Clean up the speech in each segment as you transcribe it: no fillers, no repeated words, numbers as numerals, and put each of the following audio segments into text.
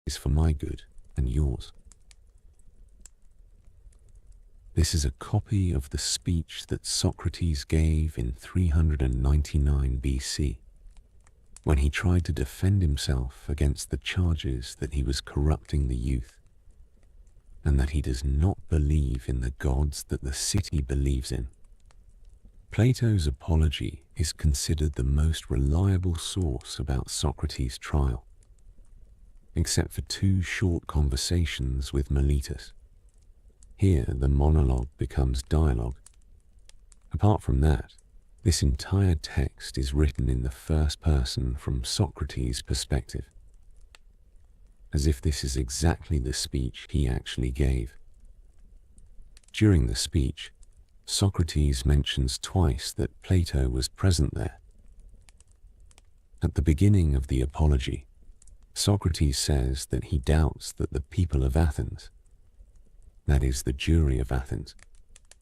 is for my good and yours. This is a copy of the speech that Socrates gave in 399 BC, when he tried to defend himself against the charges that he was corrupting the youth, and that he does not believe in the gods that the city believes in. Plato's Apology is considered the most reliable source about Socrates' trial, except for 2 short conversations with Miletus. Here the monologue becomes dialogue. Apart from that, this entire text is written in the first person from Socrates' perspective, as if this is exactly the speech he actually gave. During the speech, Socrates mentions twice that Plato was present there. At the beginning of the Apology, Socrates says that he doubts that the people of Athens, that is, the jury of Athens,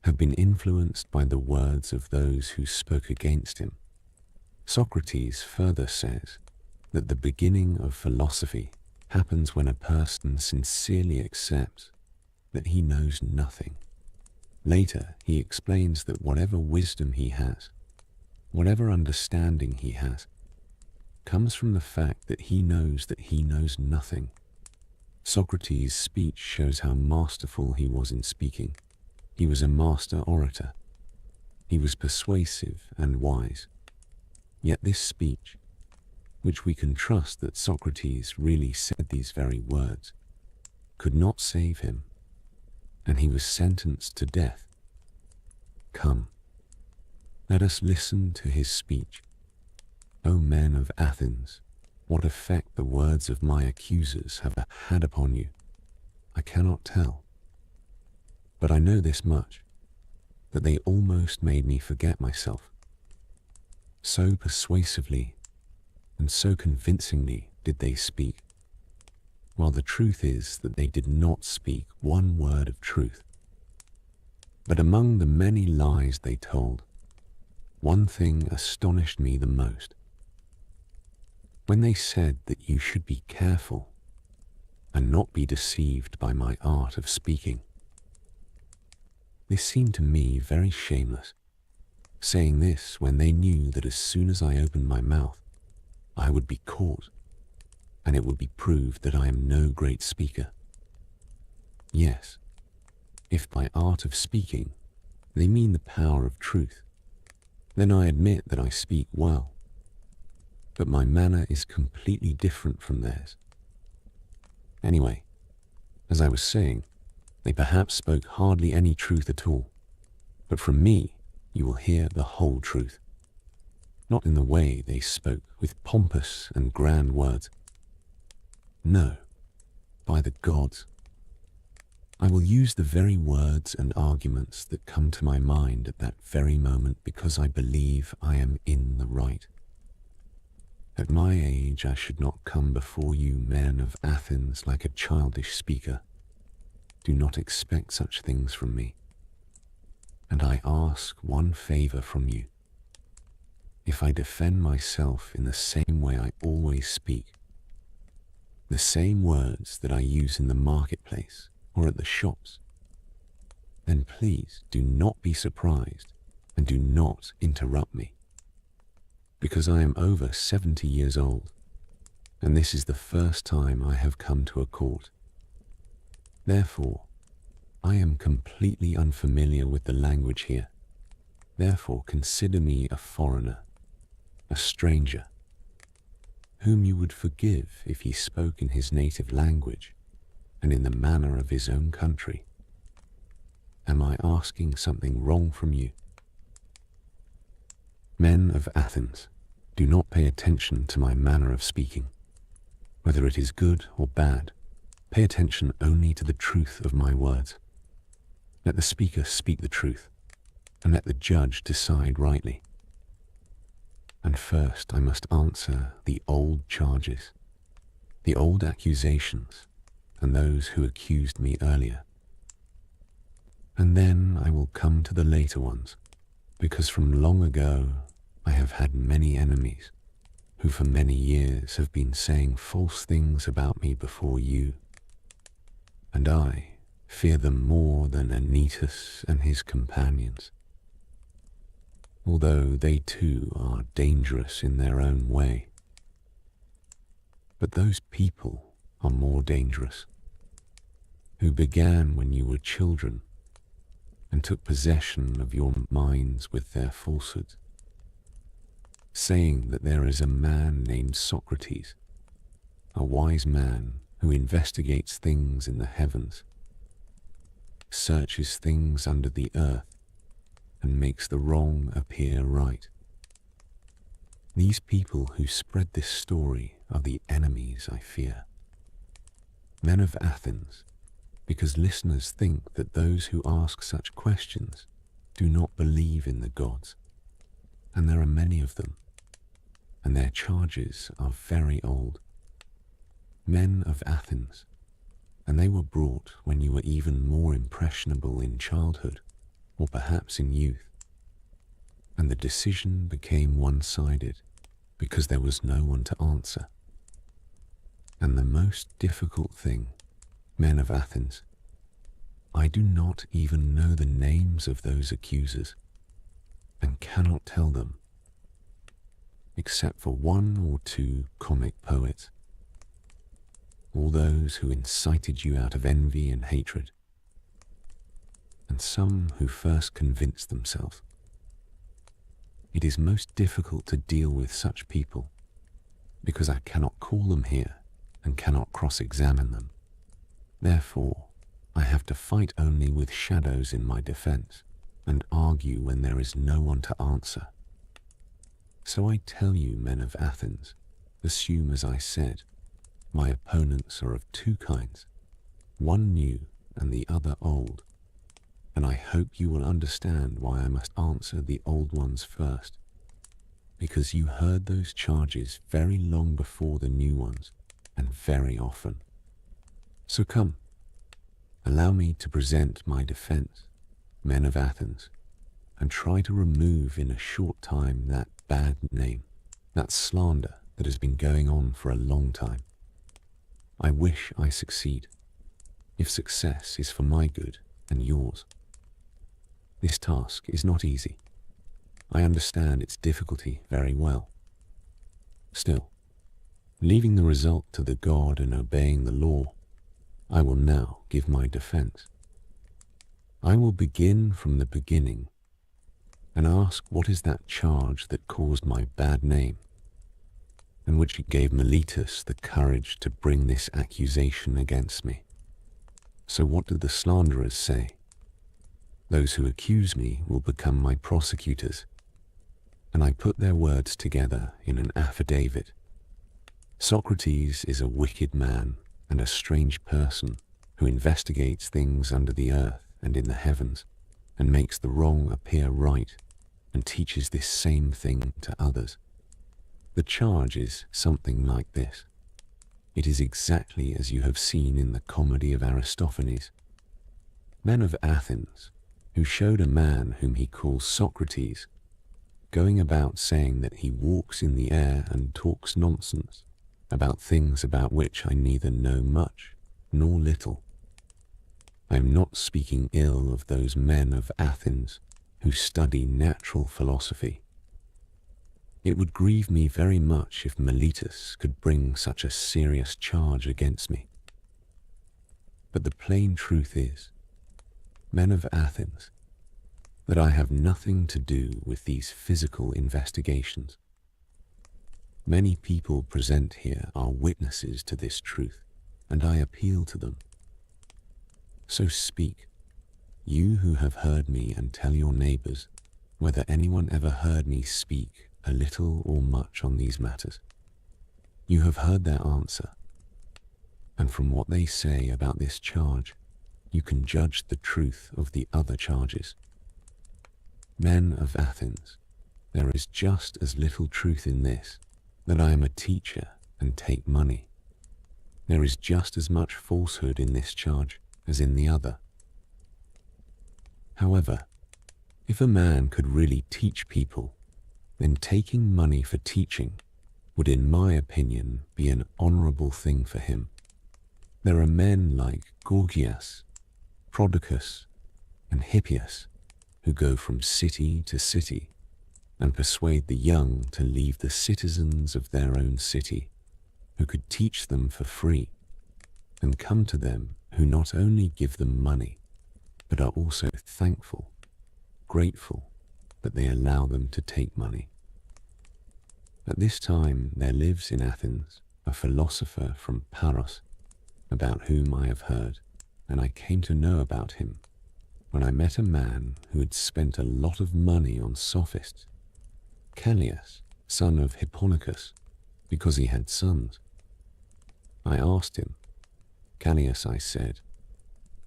have been influenced by the words of those who spoke against him. Socrates further says that the beginning of philosophy happens when a person sincerely accepts that he knows nothing. Later, he explains that whatever wisdom he has, whatever understanding he has, comes from the fact that he knows nothing. Socrates' speech shows how masterful he was in speaking. He was a master orator. He was persuasive and wise. Yet this speech, which we can trust that Socrates really said these very words, could not save him, and he was sentenced to death. Come, let us listen to his speech. O men of Athens, what effect the words of my accusers have had upon you, I cannot tell. But I know this much, that they almost made me forget myself. So persuasively and so convincingly did they speak, while the truth is that they did not speak one word of truth. But among the many lies they told, one thing astonished me the most. When they said that you should be careful and not be deceived by my art of speaking. This seemed to me very shameless, saying this when they knew that as soon as I opened my mouth, I would be caught, and it would be proved that I am no great speaker. Yes, if by art of speaking they mean the power of truth, then I admit that I speak well. But my manner is completely different from theirs. Anyway, as I was saying, they perhaps spoke hardly any truth at all, but from me you will hear the whole truth. Not in the way they spoke with pompous and grand words. No, by the gods. I will use the very words and arguments that come to my mind at that very moment because I believe I am in the right. At my age I should not come before you men of Athens like a childish speaker. Do not expect such things from me. And I ask one favor from you. If I defend myself in the same way I always speak, the same words that I use in the marketplace or at the shops, then please do not be surprised and do not interrupt me. Because I am over 70 years old, and this is the first time I have come to a court. Therefore, I am completely unfamiliar with the language here. Therefore, consider me a foreigner, a stranger, whom you would forgive if he spoke in his native language and in the manner of his own country. Am I asking something wrong from you? Men of Athens, do not pay attention to my manner of speaking. Whether it is good or bad, pay attention only to the truth of my words. Let the speaker speak the truth, and let the judge decide rightly. And first I must answer the old charges, the old accusations, and those who accused me earlier. And then I will come to the later ones, because from long ago I have had many enemies who for many years have been saying false things about me before you, and I fear them more than Anytus and his companions, although they too are dangerous in their own way. But those people are more dangerous, who began when you were children and took possession of your minds with their falsehoods, saying that there is a man named Socrates, a wise man who investigates things in the heavens, searches things under the earth, and makes the wrong appear right. These people who spread this story are the enemies I fear. Men of Athens, because listeners think that those who ask such questions do not believe in the gods, and there are many of them, and their charges are very old. Men of Athens, and they were brought when you were even more impressionable in childhood, or perhaps in youth, and the decision became one-sided because there was no one to answer. And the most difficult thing, men of Athens, I do not even know the names of those accusers, and cannot tell them, except for one or two comic poets, all those who incited you out of envy and hatred, and some who first convinced themselves. It is most difficult to deal with such people, because I cannot call them here and cannot cross-examine them. Therefore, I have to fight only with shadows in my defense, and argue when there is no one to answer. So I tell you, men of Athens, assume as I said, my opponents are of two kinds, one new and the other old, and I hope you will understand why I must answer the old ones first, because you heard those charges very long before the new ones, and very often. So come, allow me to present my defense, men of Athens, and try to remove in a short time that bad name, that slander that has been going on for a long time. I wish I succeed, if success is for my good and yours. This task is not easy. I understand its difficulty very well. Still, leaving the result to the god and obeying the law, I will now give my defense. I will begin from the beginning and ask what is that charge that caused my bad name, and which gave Meletus the courage to bring this accusation against me. So what do the slanderers say? Those who accuse me will become my prosecutors, and I put their words together in an affidavit. Socrates is a wicked man and a strange person who investigates things under the earth and in the heavens, and makes the wrong appear right, and teaches this same thing to others. The charge is something like this. It is exactly as you have seen in the comedy of Aristophanes. Men of Athens, who showed a man whom he calls Socrates, going about saying that he walks in the air and talks nonsense about things about which I neither know much nor little. I am not speaking ill of those men of Athens who study natural philosophy. It would grieve me very much if Meletus could bring such a serious charge against me. But the plain truth is, men of Athens, that I have nothing to do with these physical investigations. Many people present here are witnesses to this truth, and I appeal to them. So speak, you who have heard me, and tell your neighbors whether anyone ever heard me speak a little or much on these matters. You have heard their answer, and from what they say about this charge, you can judge the truth of the other charges. Men of Athens, there is just as little truth in this, that I am a teacher and take money. There is just as much falsehood in this charge as in the other. However, if a man could really teach people, then taking money for teaching would, in my opinion, be an honorable thing for him. There are men like Gorgias, Prodicus, and Hippias who go from city to city and persuade the young to leave the citizens of their own city, who could teach them for free, and come to them who not only give them money, but are also thankful, grateful that they allow them to take money. At this time there lives in Athens a philosopher from Paros, about whom I have heard, and I came to know about him when I met a man who had spent a lot of money on sophists, Callias, son of Hipponicus, because he had sons. I asked him, "Callias," I said,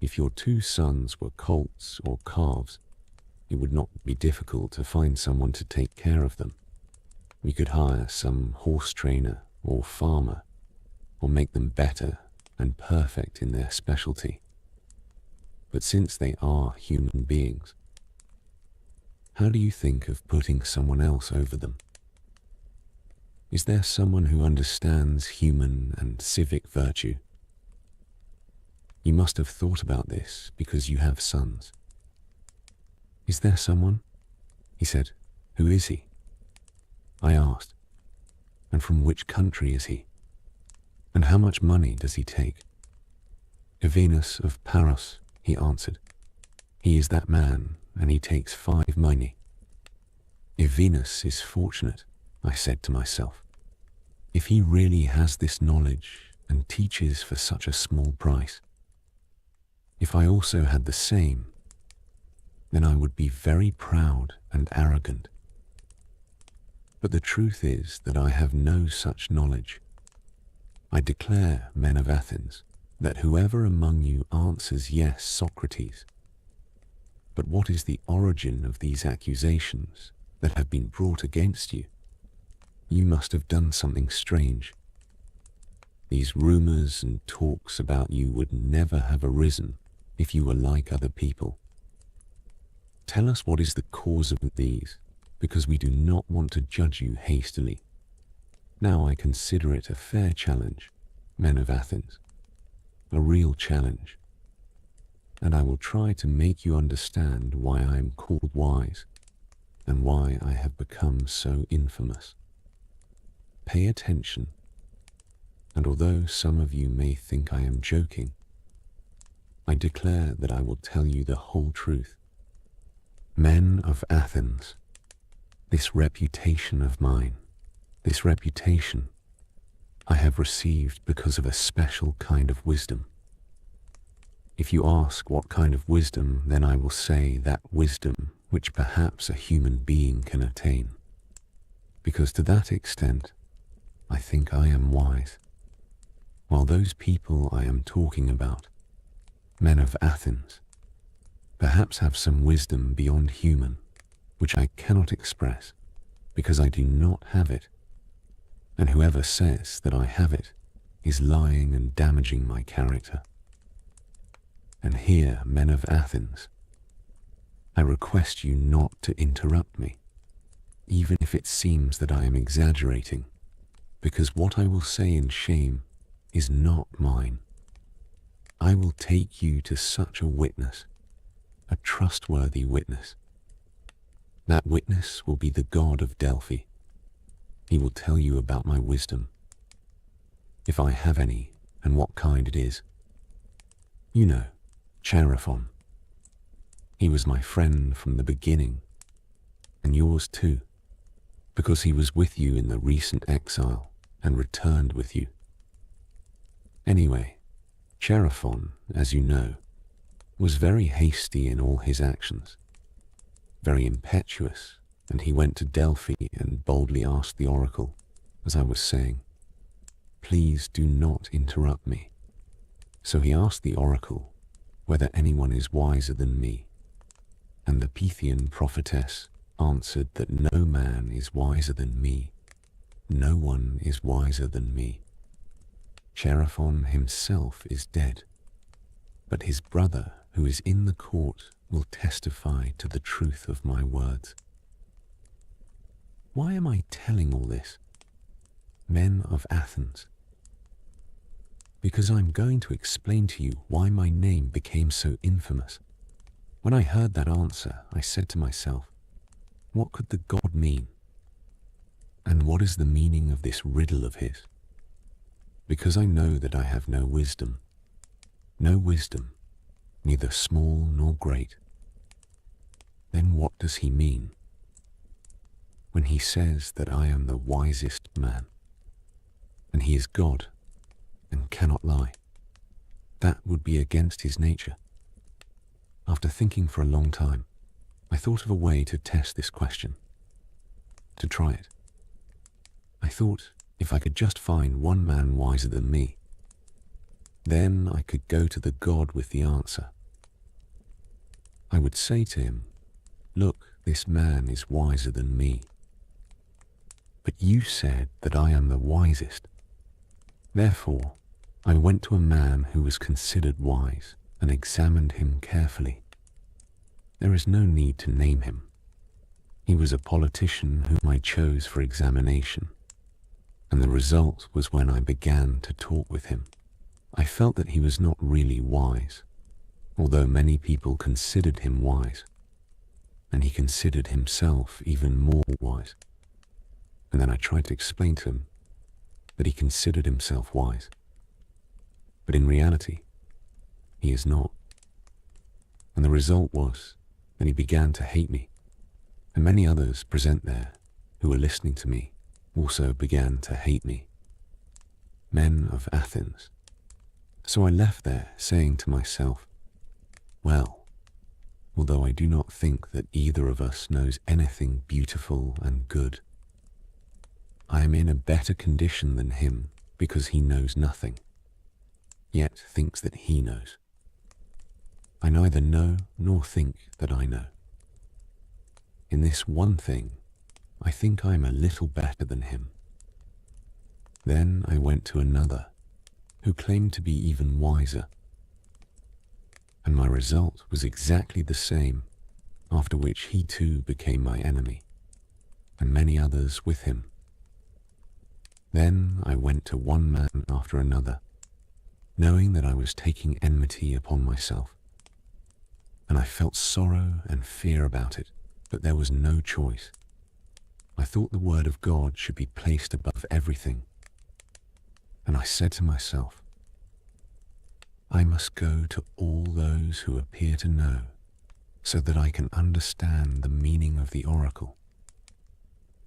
"if your 2 sons were colts or calves, it would not be difficult to find someone to take care of them. We could hire some horse trainer or farmer, or make them better and perfect in their specialty. But since they are human beings, how do you think of putting someone else over them? Is there someone who understands human and civic virtue? You must have thought about this because you have sons. Is there someone?" He said, "Who is he?" I asked, "And from which country is he? And how much money does he take?" "Evenus of Paros," he answered. "He is that man, and he takes 5 money." Evenus is fortunate, I said to myself, if he really has this knowledge and teaches for such a small price. If I also had the same, then I would be very proud and arrogant. But the truth is that I have no such knowledge. I declare, men of Athens, that whoever among you answers yes, Socrates. But what is the origin of these accusations that have been brought against you? You must have done something strange. These rumors and talks about you would never have arisen if you were like other people. Tell us what is the cause of these, because we do not want to judge you hastily. Now I consider it a fair challenge, men of Athens, a real challenge, and I will try to make you understand why I am called wise and why I have become so infamous. Pay attention, and although some of you may think I am joking, I declare that I will tell you the whole truth. Men of Athens, this reputation of mine, this reputation I have received because of a special kind of wisdom. If you ask what kind of wisdom, then I will say that wisdom which perhaps a human being can attain, because to that extent I think I am wise, while those people I am talking about, men of Athens, perhaps have some wisdom beyond human, which I cannot express, because I do not have it, and whoever says that I have it is lying and damaging my character. And here, men of Athens, I request you not to interrupt me, even if it seems that I am exaggerating, because what I will say in shame is not mine. I will take you to such a witness, a trustworthy witness. That witness will be the god of Delphi. He will tell you about my wisdom, if I have any, and what kind it is. You know, Chaerephon. He was my friend from the beginning, and yours too, because he was with you in the recent exile and returned with you. Anyway, Chaerephon, as you know, was very hasty in all his actions, very impetuous, and he went to Delphi and boldly asked the oracle, as I was saying, "Please do not interrupt me." So he asked the oracle whether anyone is wiser than me, and the Pythian prophetess answered that no man is wiser than me, no one is wiser than me. Chaerephon himself is dead, but his brother who is in the court will testify to the truth of my words. Why am I telling all this? Men of Athens, because I'm going to explain to you why my name became so infamous. When I heard that answer, I said to myself, what could the god mean? And what is the meaning of this riddle of his? Because I know that I have no wisdom, neither small nor great. Then what does he mean when he says that I am the wisest man, and he is God and cannot lie? That would be against his nature. After thinking for a long time, I thought of a way to test this question, to try it. I thought if I could just find one man wiser than me, then I could go to the God with the answer. I would say to him, look, this man is wiser than me. But you said that I am the wisest. Therefore, I went to a man who was considered wise and examined him carefully. There is no need to name him. He was a politician whom I chose for examination, and the result was when I began to talk with him, I felt that he was not really wise, although many people considered him wise, and he considered himself even more wise. And then I tried to explain to him that he considered himself wise, but in reality, he is not. And the result was that he began to hate me, and many others present there who were listening to me also began to hate me. Men of Athens. So I left there saying to myself, well, although I do not think that either of us knows anything beautiful and good, I am in a better condition than him because he knows nothing, yet thinks that he knows. I neither know nor think that I know. In this one thing, I think I am a little better than him. Then I went to another, who claimed to be even wiser, and my result was exactly the same, after which he too became my enemy, and many others with him. Then I went to one man after another, knowing that I was taking enmity upon myself, and I felt sorrow and fear about it, but there was no choice. I thought the word of God should be placed above everything, and I said to myself, I must go to all those who appear to know, so that I can understand the meaning of the oracle.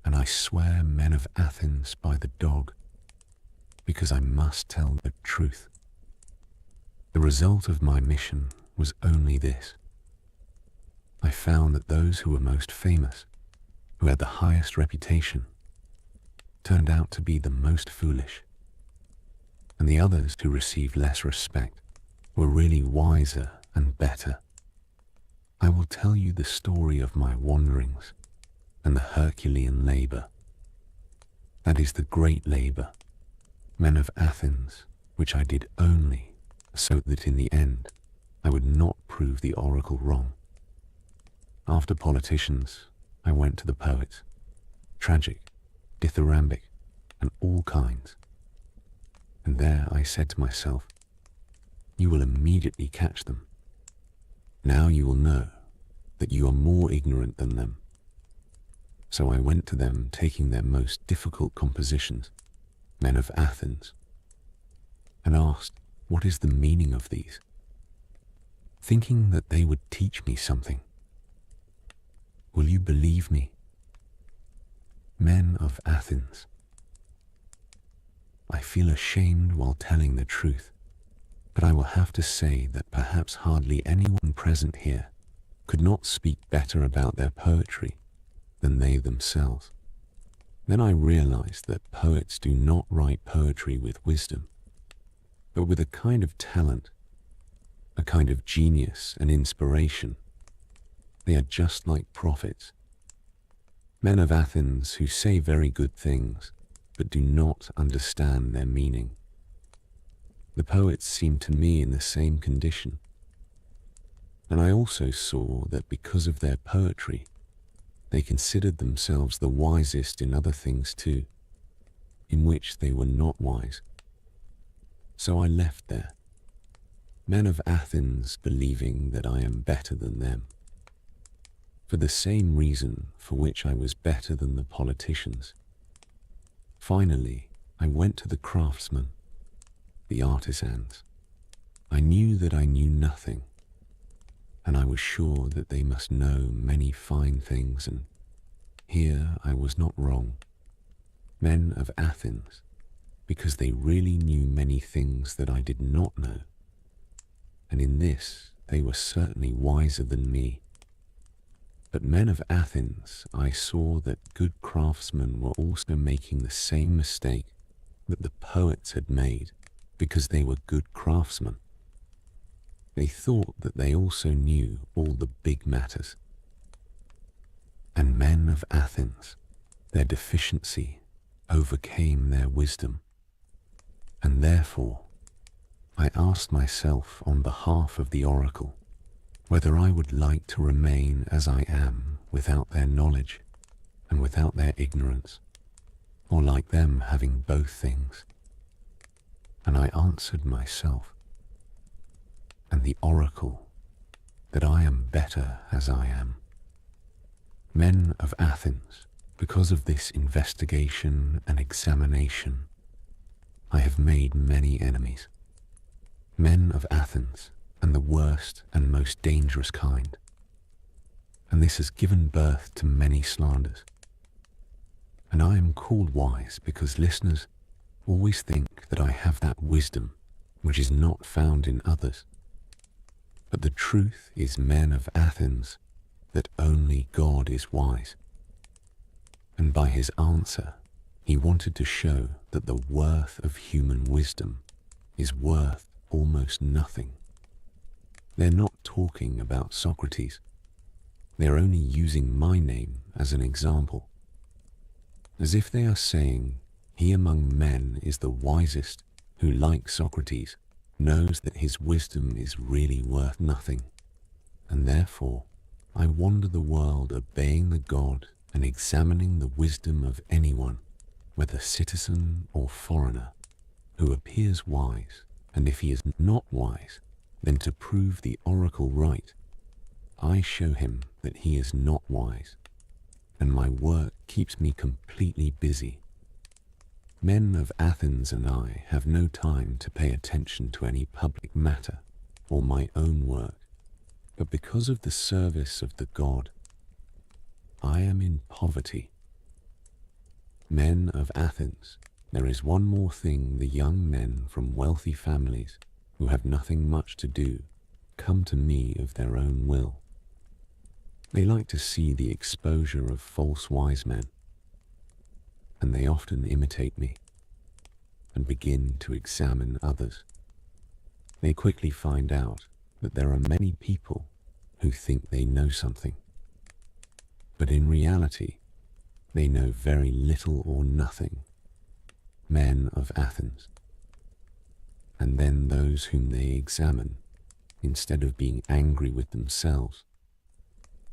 And I swear, men of Athens, by the dog, because I must tell the truth. The result of my mission was only this. I found that those who were most famous, who had the highest reputation, turned out to be the most foolish, and the others who received less respect were really wiser and better. I will tell you the story of my wanderings and the Herculean labor. That is the great labor, men of Athens, which I did only so that in the end I would not prove the oracle wrong. After politicians, I went to the poets, tragic, dithyrambic, and all kinds. And there I said to myself, you will immediately catch them. Now you will know that you are more ignorant than them. So I went to them taking their most difficult compositions, men of Athens, and asked, what is the meaning of these? Thinking that they would teach me something. Will you believe me? Men of Athens. I feel ashamed while telling the truth, but I will have to say that perhaps hardly anyone present here could not speak better about their poetry than they themselves. Then I realized that poets do not write poetry with wisdom, but with a kind of talent, a kind of genius and inspiration. They are just like prophets, men of Athens who say very good things, but do not understand their meaning. The poets seemed to me in the same condition, and I also saw that because of their poetry, they considered themselves the wisest in other things too, in which they were not wise. So I left there, men of Athens believing that I am better than them, for the same reason for which I was better than the politicians. Finally, I went to the craftsmen, the artisans. I knew that I knew nothing, and I was sure that they must know many fine things, and here I was not wrong. Men of Athens, because they really knew many things that I did not know, and in this they were certainly wiser than me. But men of Athens, I saw that good craftsmen were also making the same mistake that the poets had made because they were good craftsmen. They thought that they also knew all the big matters. And men of Athens, their deficiency overcame their wisdom. And therefore, I asked myself on behalf of the oracle whether I would like to remain as I am without their knowledge and without their ignorance, or like them having both things. And I answered myself and the oracle that I am better as I am. Men of Athens, because of this investigation and examination, I have made many enemies. Men of Athens, and the worst and most dangerous kind. And this has given birth to many slanders. And I am called wise because listeners always think that I have that wisdom which is not found in others. But the truth is, men of Athens, that only God is wise. And by his answer, he wanted to show that the worth of human wisdom is worth almost nothing. They're not talking about Socrates. They're only using my name as an example, as if they are saying he among men is the wisest who, like Socrates, knows that his wisdom is really worth nothing. And therefore, I wander the world obeying the god and examining the wisdom of anyone, whether citizen or foreigner, who appears wise, and if he is not wise, then to prove the oracle right, I show him that he is not wise, and my work keeps me completely busy. Men of Athens and I have no time to pay attention to any public matter or my own work, but because of the service of the god, I am in poverty. Men of Athens, there is one more thing the young men from wealthy families who have nothing much to do come to me of their own will. They like to see the exposure of false wise men, and they often imitate me and begin to examine others. They quickly find out that there are many people who think they know something, but in reality, they know very little or nothing. Men of Athens. And then those whom they examine, instead of being angry with themselves,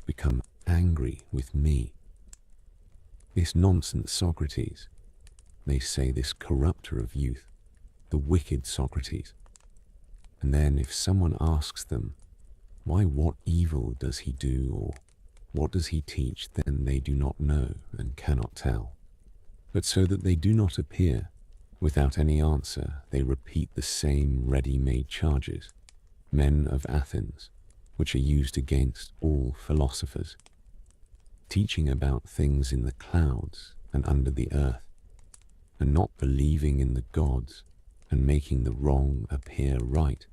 become angry with me. This nonsense Socrates, they say, this corrupter of youth, the wicked Socrates. And then if someone asks them, why, what evil does he do, or what does he teach, then they do not know and cannot tell. But so that they do not appear, without any answer, they repeat the same ready-made charges, men of Athens, which are used against all philosophers, teaching about things in the clouds and under the earth, and not believing in the gods, and making the wrong appear right,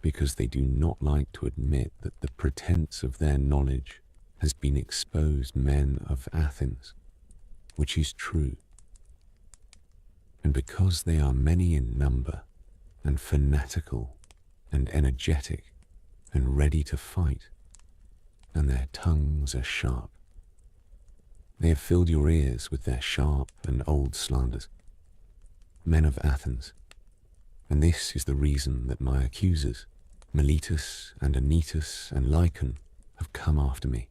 because they do not like to admit that the pretense of their knowledge has been exposed. Men of Athens, which is true. And because they are many in number, and fanatical, and energetic, and ready to fight, and their tongues are sharp, they have filled your ears with their sharp and old slanders. Men of Athens, and this is the reason that my accusers, Miletus and Anytus and Lycon, have come after me.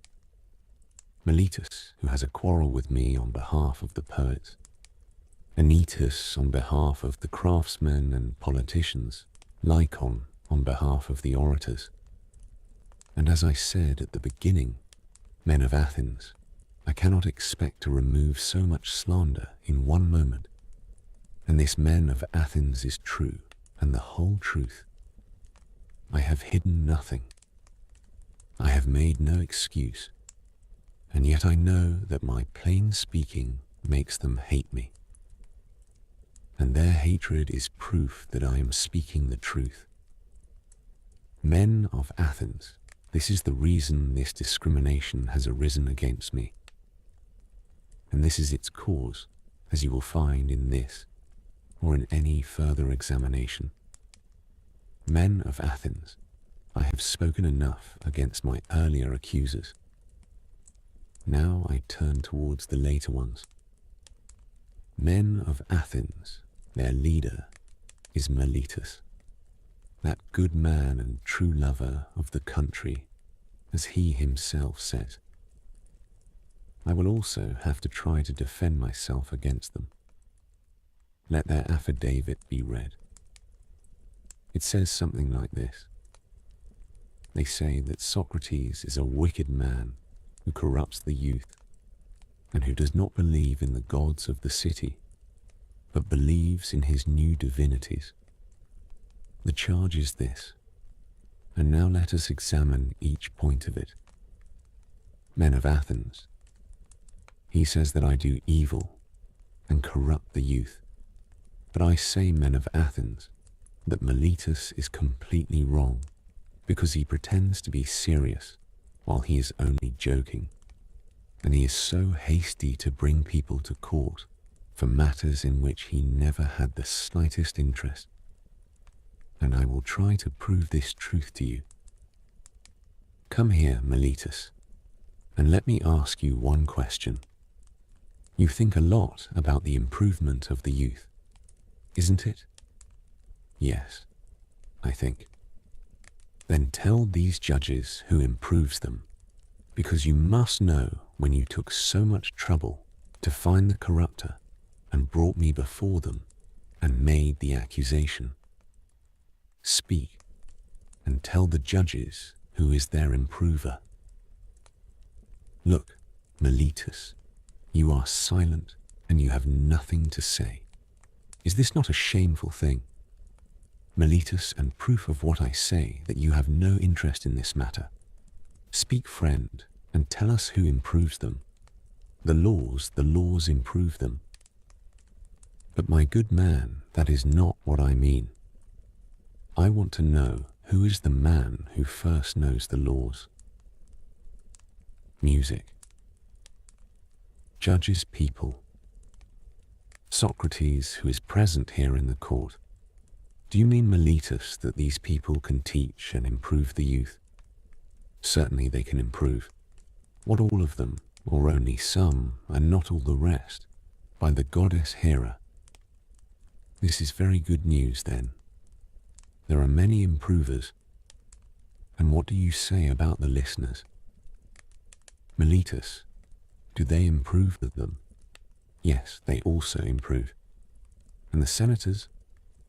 Miletus, who has a quarrel with me on behalf of the poets, Anytus on behalf of the craftsmen and politicians, Lycon on behalf of the orators. And as I said at the beginning, men of Athens, I cannot expect to remove so much slander in one moment. And this men of Athens is true, and the whole truth. I have hidden nothing. I have made no excuse, and yet I know that my plain speaking makes them hate me. And their hatred is proof that I am speaking the truth. Men of Athens, this is the reason this discrimination has arisen against me. And this is its cause, as you will find in this, or in any further examination. Men of Athens, I have spoken enough against my earlier accusers. Now I turn towards the later ones. Men of Athens, their leader is Meletus, that good man and true lover of the country, as he himself says. I will also have to try to defend myself against them. Let their affidavit be read. It says something like this. They say that Socrates is a wicked man who corrupts the youth and who does not believe in the gods of the city, but believes in his new divinities. The charge is this, and now let us examine each point of it. Men of Athens, he says that I do evil and corrupt the youth, but I say, men of Athens, that Meletus is completely wrong, because he pretends to be serious while he is only joking, and he is so hasty to bring people to court for matters in which he never had the slightest interest. And I will try to prove this truth to you. Come here, Meletus, and let me ask you one question. You think a lot about the improvement of the youth, isn't it? Yes, I think. Then tell these judges who improves them, because you must know when you took so much trouble to find the corrupter and brought me before them and made the accusation. Speak, and tell the judges who is their improver. Look, Meletus, you are silent and you have nothing to say. Is this not a shameful thing? Meletus, and proof of what I say, that you have no interest in this matter. Speak, friend, and tell us who improves them. The laws improve them. But my good man, that is not what I mean. I want to know who is the man who first knows the laws. Music. Judges people. Socrates, who is present here in the court. Do you mean, Meletus, that these people can teach and improve the youth? Certainly they can improve. What, all of them, or only some, and not all the rest? By the goddess Hera. This is very good news, then. There are many improvers. And what do you say about the listeners? Meletus, do they improve them? Yes, they also improve. And the senators?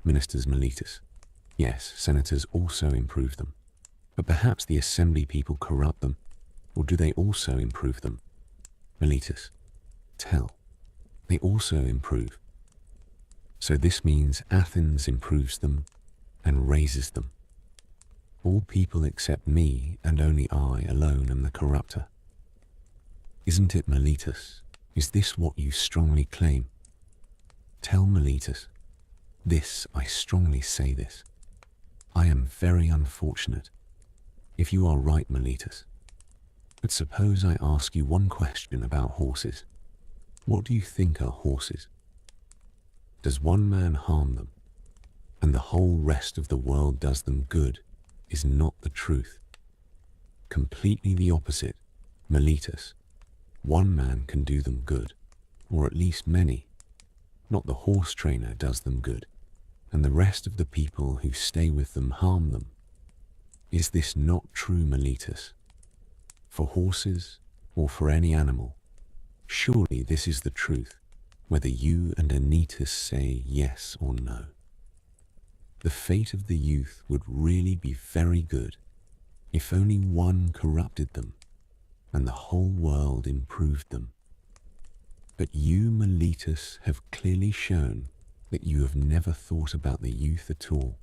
Ministers, Meletus. Yes, senators also improve them. But perhaps the assembly people corrupt them, or do they also improve them? Meletus, tell. They also improve. So this means Athens improves them and raises them. All people except me, and only I alone am the corrupter. Isn't it, Meletus? Is this what you strongly claim? Tell, Meletus. This, I strongly say this. I am very unfortunate. If you are right, Meletus. But suppose I ask you one question about horses. What do you think are horses? Does one man harm them, and the whole rest of the world does them good, is not the truth? Completely the opposite, Meletus. One man can do them good, or at least many. Not the horse trainer does them good, and the rest of the people who stay with them harm them. Is this not true, Meletus? For horses, or for any animal, surely this is the truth, whether you and Anytus say yes or no. The fate of the youth would really be very good if only one corrupted them and the whole world improved them. But you, Meletus, have clearly shown that you have never thought about the youth at all.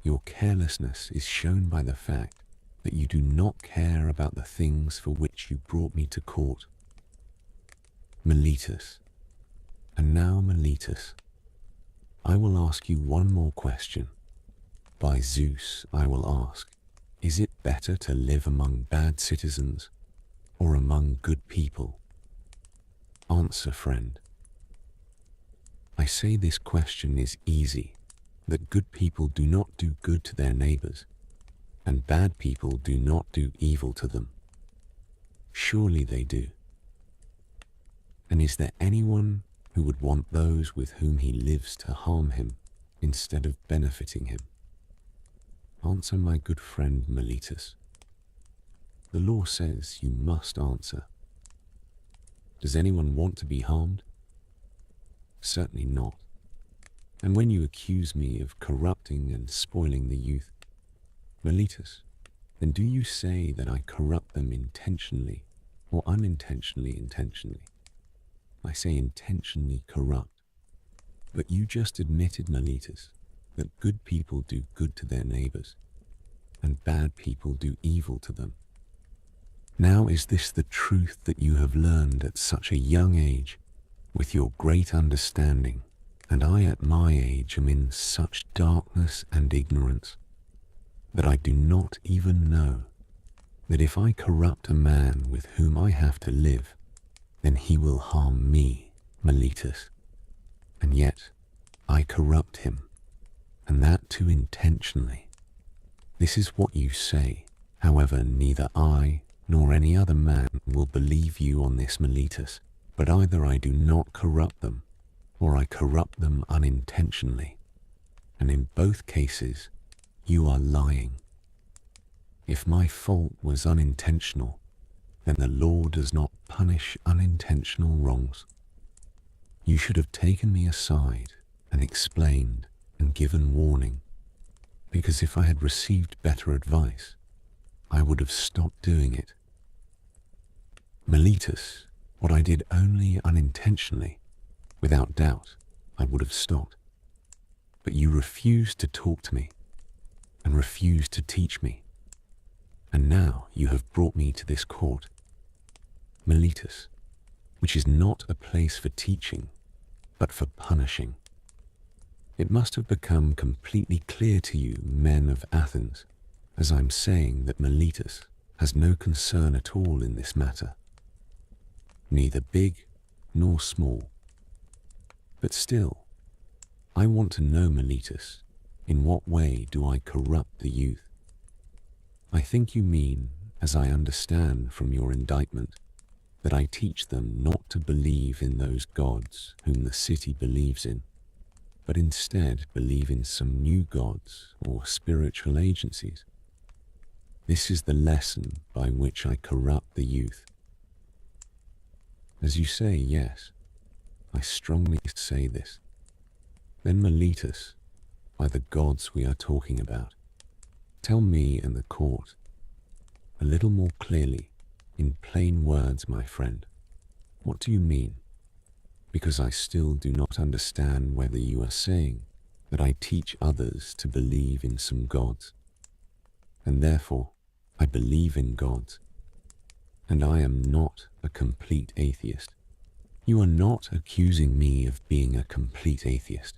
Your carelessness is shown by the fact that you do not care about the things for which you brought me to court. Meletus, and now Meletus, I will ask you one more question. By Zeus, I will ask, is it better to live among bad citizens or among good people? Answer, friend. I say this question is easy, that good people do not do good to their neighbors, and bad people do not do evil to them. Surely they do. And is there anyone who would want those with whom he lives to harm him instead of benefiting him? Answer, my good friend Meletus. The law says you must answer. Does anyone want to be harmed? Certainly not. And when you accuse me of corrupting and spoiling the youth, Meletus, then do you say that I corrupt them intentionally or unintentionally intentionally? I say intentionally corrupt. But you just admitted, Meletus, that good people do good to their neighbors, and bad people do evil to them. Now is this the truth that you have learned at such a young age, with your great understanding, and I at my age am in such darkness and ignorance, that I do not even know that if I corrupt a man with whom I have to live, then he will harm me, Meletus, and yet I corrupt him, and that too intentionally. This is what you say. However, neither I nor any other man will believe you on this, Meletus, but either I do not corrupt them, or I corrupt them unintentionally, and in both cases you are lying. If my fault was unintentional, then the law does not punish unintentional wrongs. You should have taken me aside and explained and given warning, because if I had received better advice, I would have stopped doing it. Meletus, what I did only unintentionally, without doubt, I would have stopped. But you refused to talk to me, and refused to teach me, and now you have brought me to this court, Meletus, which is not a place for teaching, but for punishing. It must have become completely clear to you, men of Athens, as I'm saying that Meletus has no concern at all in this matter, neither big nor small. But still, I want to know, Meletus, in what way do I corrupt the youth? I think you mean, as I understand from your indictment, that I teach them not to believe in those gods whom the city believes in, but instead believe in some new gods or spiritual agencies. This is the lesson by which I corrupt the youth. As you say, yes, I strongly say this. Then, Meletus, by the gods we are talking about, tell me and the court, a little more clearly, in plain words, my friend, what do you mean? Because I still do not understand whether you are saying that I teach others to believe in some gods, and therefore I believe in gods, and I am not a complete atheist. You are not accusing me of being a complete atheist.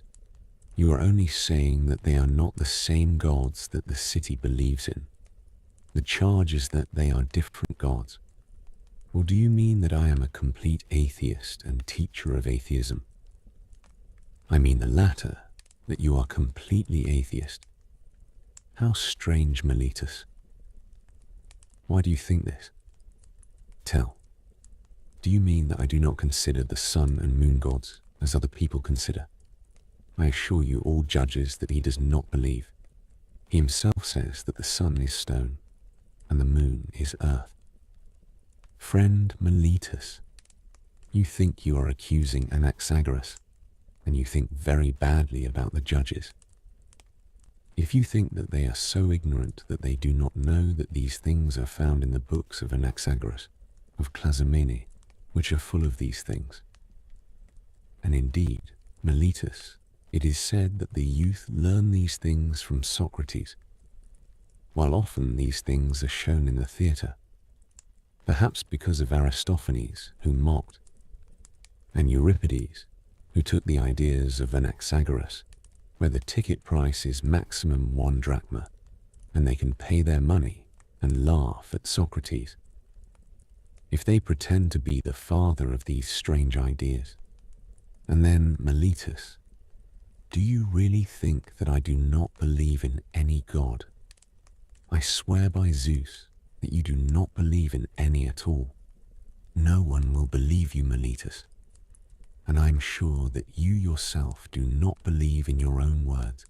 You are only saying that they are not the same gods that the city believes in. The charge is that they are different gods. Or do you mean that I am a complete atheist and teacher of atheism? I mean the latter, that you are completely atheist. How strange, Meletus. Why do you think this? Tell, do you mean that I do not consider the sun and moon gods as other people consider? I assure you all judges that he does not believe. He himself says that the sun is stone and the moon is earth. Friend Meletus, You think you are accusing Anaxagoras, and you think very badly about the judges. If you think that they are so ignorant that they do not know that these things are found in the books of Anaxagoras, of Clazomene, which are full of these things. And indeed, Meletus, it is said that the youth learn these things from Socrates, while often these things are shown in the theatre, perhaps because of Aristophanes, who mocked, and Euripides, who took the ideas of Anaxagoras, where the ticket price is maximum 1 drachma, and they can pay their money and laugh at Socrates. If they pretend to be the father of these strange ideas. And then, Meletus, do you really think that I do not believe in any god? I swear by Zeus that you do not believe in any at all. No one will believe you, Meletus, and I am sure that you yourself do not believe in your own words.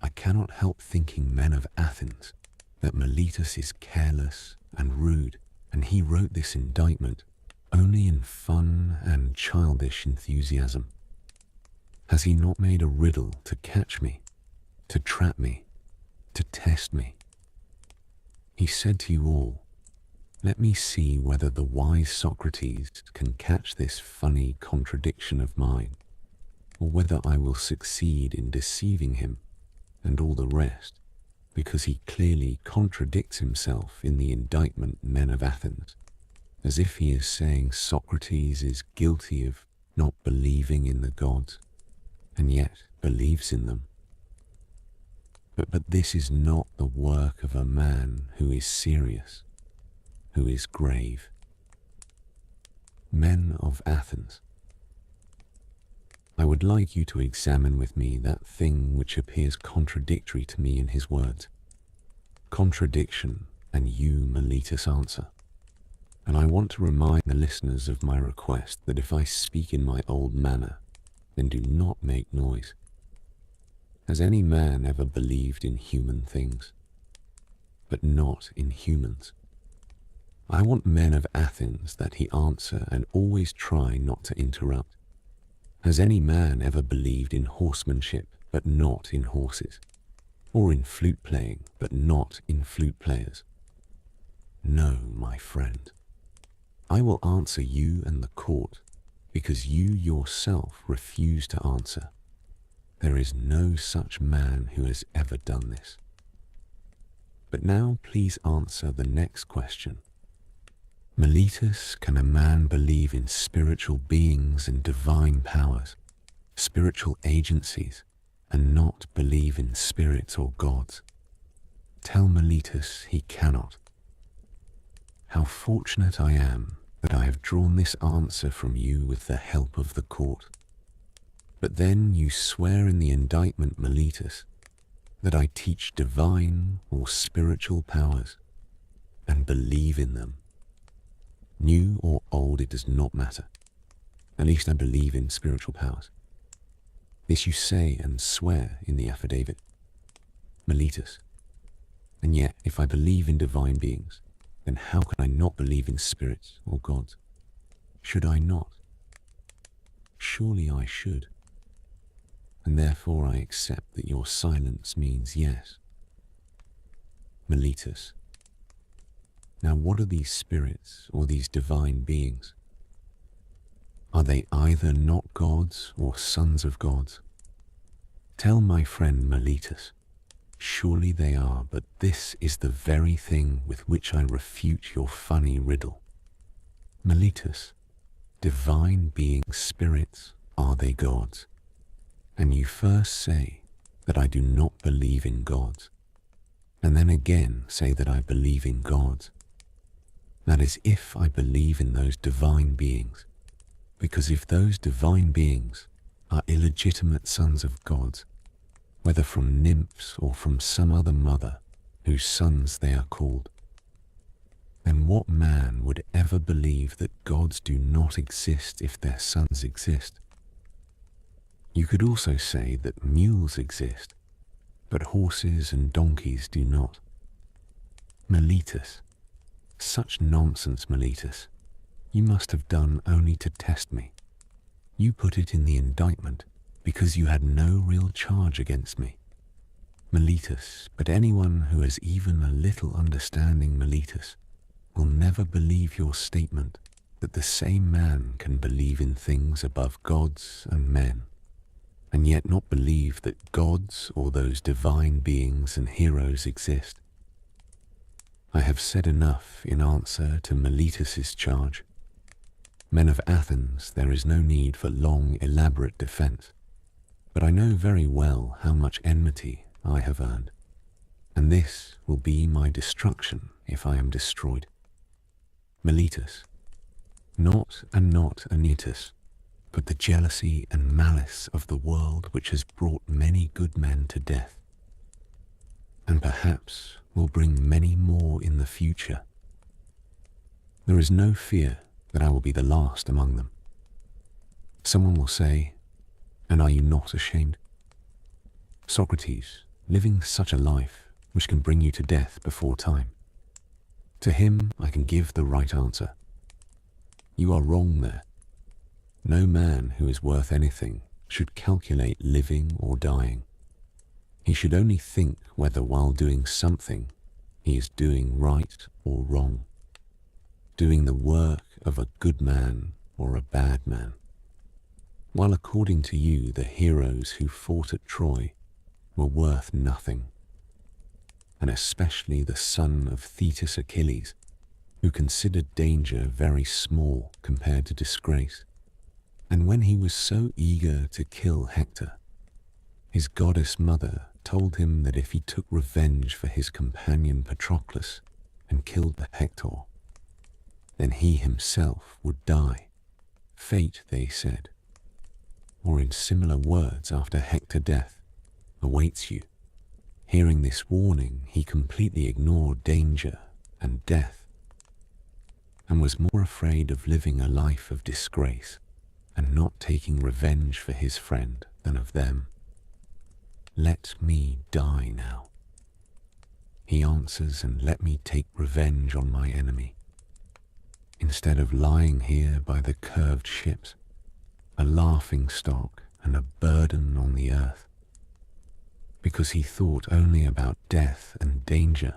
I cannot help thinking, men of Athens, that Meletus is careless and rude, and he wrote this indictment only in fun and childish enthusiasm. Has he not made a riddle to catch me, to trap me, to test me? He said to you all, let me see whether the wise Socrates can catch this funny contradiction of mine, or whether I will succeed in deceiving him and all the rest, because he clearly contradicts himself in the indictment, men of Athens, as if he is saying Socrates is guilty of not believing in the gods, and yet believes in them. But this is not the work of a man who is serious, who is grave. Men of Athens, I would like you to examine with me that thing which appears contradictory to me in his words. Contradiction, and you, Meletus, answer. And I want to remind the listeners of my request that if I speak in my old manner, then do not make noise. Has any man ever believed in human things, but not in humans? I want men of Athens that he answer and always try not to interrupt. Has any man ever believed in horsemanship, but not in horses? Or in flute playing, but not in flute players? No, my friend. I will answer you and the court, because you yourself refuse to answer. There is no such man who has ever done this. But now please answer the next question. Meletus, can a man believe in spiritual beings and divine powers, spiritual agencies, and not believe in spirits or gods? Tell Meletus he cannot. How fortunate I am that I have drawn this answer from you with the help of the court. But then you swear in the indictment, Meletus, that I teach divine or spiritual powers and believe in them. New or old, it does not matter. At least I believe in spiritual powers. This you say and swear in the affidavit. Meletus, and yet if I believe in divine beings, then how can I not believe in spirits or gods? Should I not? Surely I should. And therefore I accept that your silence means yes. Meletus, now what are these spirits or these divine beings? Are they either not gods or sons of gods? Tell my friend Meletus. Surely they are, but this is the very thing with which I refute your funny riddle. Meletus, divine beings, spirits, are they gods? And you first say that I do not believe in gods, and then again say that I believe in gods. That is, if I believe in those divine beings, because if those divine beings are illegitimate sons of gods, whether from nymphs or from some other mother whose sons they are called, then what man would ever believe that gods do not exist if their sons exist? You could also say that mules exist, but horses and donkeys do not. Meletus, such nonsense, Meletus. you must have done only to test me. You put it in the indictment because you had no real charge against me. Miletus, but anyone who has even a little understanding Miletus will never believe your statement that the same man can believe in things above gods and men, and yet not believe that gods or those divine beings and heroes exist. I have said enough in answer to Miletus's charge. Men of Athens, there is no need for long, elaborate defense, but I know very well how much enmity I have earned, and this will be my destruction if I am destroyed. Miletus, not Anytus, but the jealousy and malice of the world which has brought many good men to death, and perhaps will bring many more in the future. There is no fear that I will be the last among them. Someone will say, and are you not ashamed? Socrates, living such a life which can bring you to death before time. To him I can give the right answer. You are wrong there. No man who is worth anything should calculate living or dying. He should only think whether while doing something he is doing right or wrong, doing the work of a good man or a bad man. While according to you the heroes who fought at Troy were worth nothing, and especially the son of Thetis Achilles, who considered danger very small compared to disgrace, and when he was so eager to kill Hector, his goddess mother told him that if he took revenge for his companion Patroclus and killed Hector, then he himself would die. Fate, they said, or in similar words after Hector's death, awaits you. Hearing this warning, he completely ignored danger and death, and was more afraid of living a life of disgrace and not taking revenge for his friend than of them. Let me die now, he answers, and let me take revenge on my enemy, instead of lying here by the curved ships, a laughing stock and a burden on the earth, because he thought only about death and danger,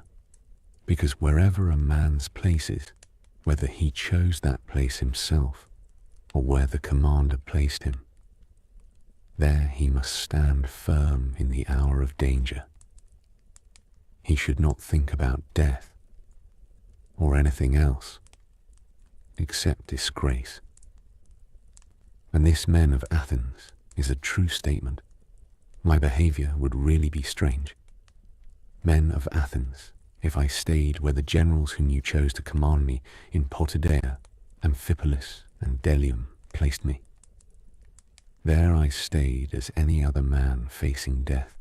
because wherever a man's place is, whether he chose that place himself or where the commander placed him, there he must stand firm in the hour of danger. He should not think about death or anything else except disgrace. And this, men of Athens, is a true statement. My behavior would really be strange. Men of Athens, if I stayed where the generals whom you chose to command me in Potidaea, Amphipolis, and Delium placed me. There I stayed as any other man facing death.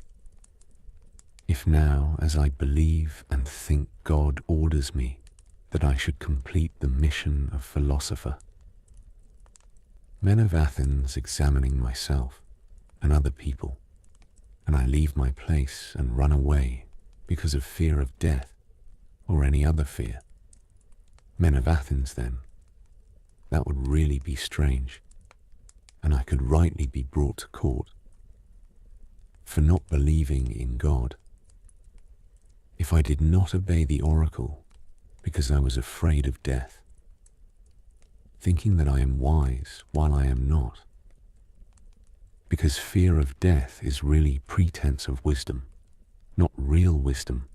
If now, as I believe and think, God orders me that I should complete the mission of philosopher. Men of Athens, examining myself and other people, and I leave my place and run away because of fear of death or any other fear. Men of Athens, then, that would really be strange, and I could rightly be brought to court for not believing in God. If I did not obey the oracle because I was afraid of death, thinking that I am wise while I am not, because fear of death is really pretense of wisdom, not real wisdom,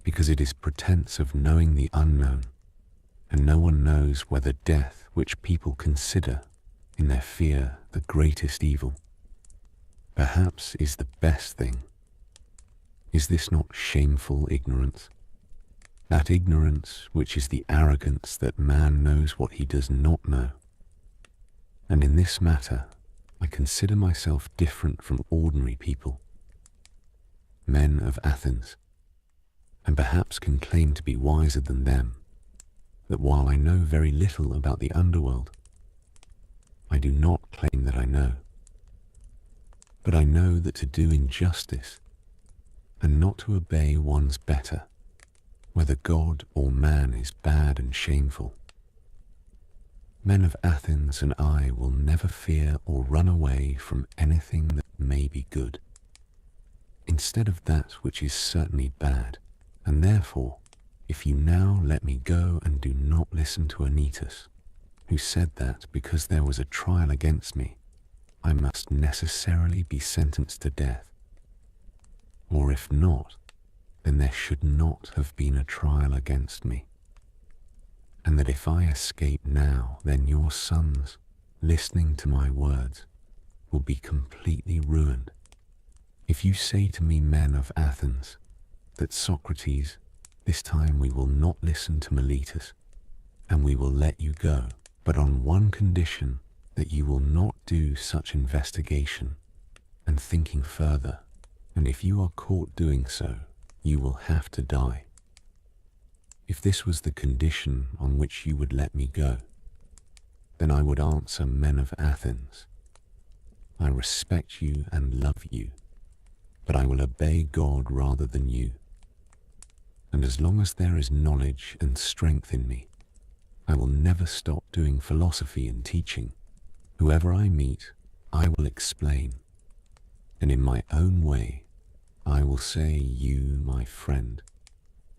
because it is pretense of knowing the unknown, and no one knows whether death, which people consider in their fear the greatest evil, perhaps is the best thing. Is this not shameful ignorance? That ignorance which is the arrogance that man knows what he does not know. And in this matter, I consider myself different from ordinary people, men of Athens, and perhaps can claim to be wiser than them, that while I know very little about the underworld, I do not claim that I know. But I know that to do injustice and not to obey one's better, whether God or man, is bad and shameful. Men of Athens and I will never fear or run away from anything that may be good, instead of that which is certainly bad, and therefore, if you now let me go and do not listen to Anytus, who said that because there was a trial against me, I must necessarily be sentenced to death, or if not, then there should not have been a trial against me, and that if I escape now, then your sons, listening to my words, will be completely ruined. If you say to me, men of Athens, that Socrates, this time we will not listen to Miletus, and we will let you go, but on one condition, that you will not do such investigation and thinking further, and if you are caught doing so, you will have to die. If this was the condition on which you would let me go, then I would answer, men of Athens, I respect you and love you, but I will obey God rather than you. And as long as there is knowledge and strength in me, I will never stop doing philosophy and teaching. Whoever I meet, I will explain, and in my own way, I will say, you, my friend,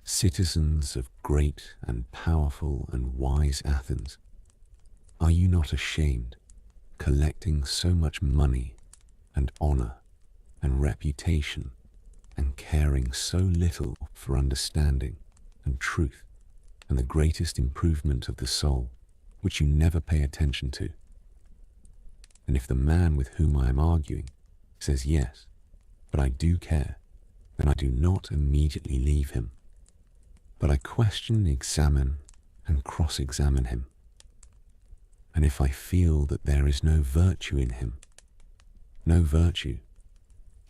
citizens of great and powerful and wise Athens, are you not ashamed, collecting so much money and honor and reputation, and caring so little for understanding and truth and the greatest improvement of the soul, which you never pay attention to? And if the man with whom I am arguing says yes, but I do care, then I do not immediately leave him, but I question, examine, and cross-examine him. And if I feel that there is no virtue in him, no virtue,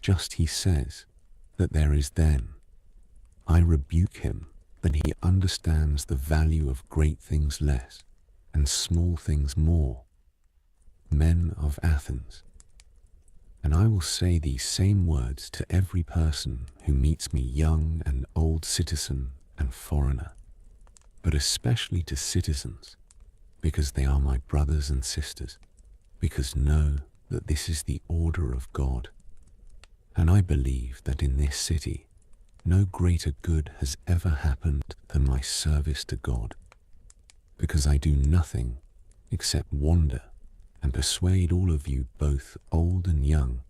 just he says that there is, then I rebuke him that he understands the value of great things less and small things more, men of Athens. And I will say these same words to every person who meets me, young and old, citizen and foreigner, but especially to citizens, because they are my brothers and sisters, because know that this is the order of God. And I believe that in this city, no greater good has ever happened than my service to God, because I do nothing except wander and persuade all of you, both old and young,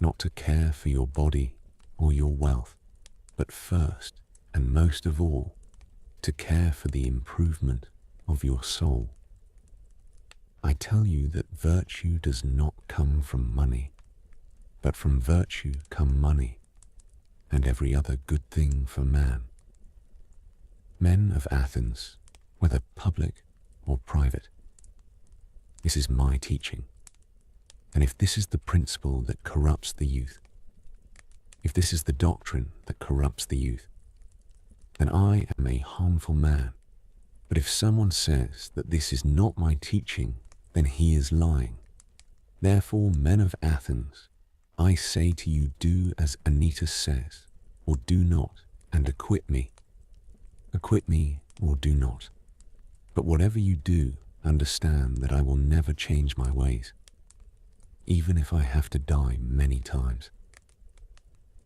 not to care for your body or your wealth, but first and most of all, to care for the improvement of your soul. I tell you that virtue does not come from money, but from virtue come money, and every other good thing for man. Men of Athens, whether public or private, this is my teaching. And if this is the principle that corrupts the youth, if this is the doctrine that corrupts the youth, then I am a harmful man. But if someone says that this is not my teaching, then he is lying. Therefore, men of Athens, I say to you, do as Anytus says, or do not, and acquit me. Acquit me or do not. But whatever you do, understand that I will never change my ways, even if I have to die many times.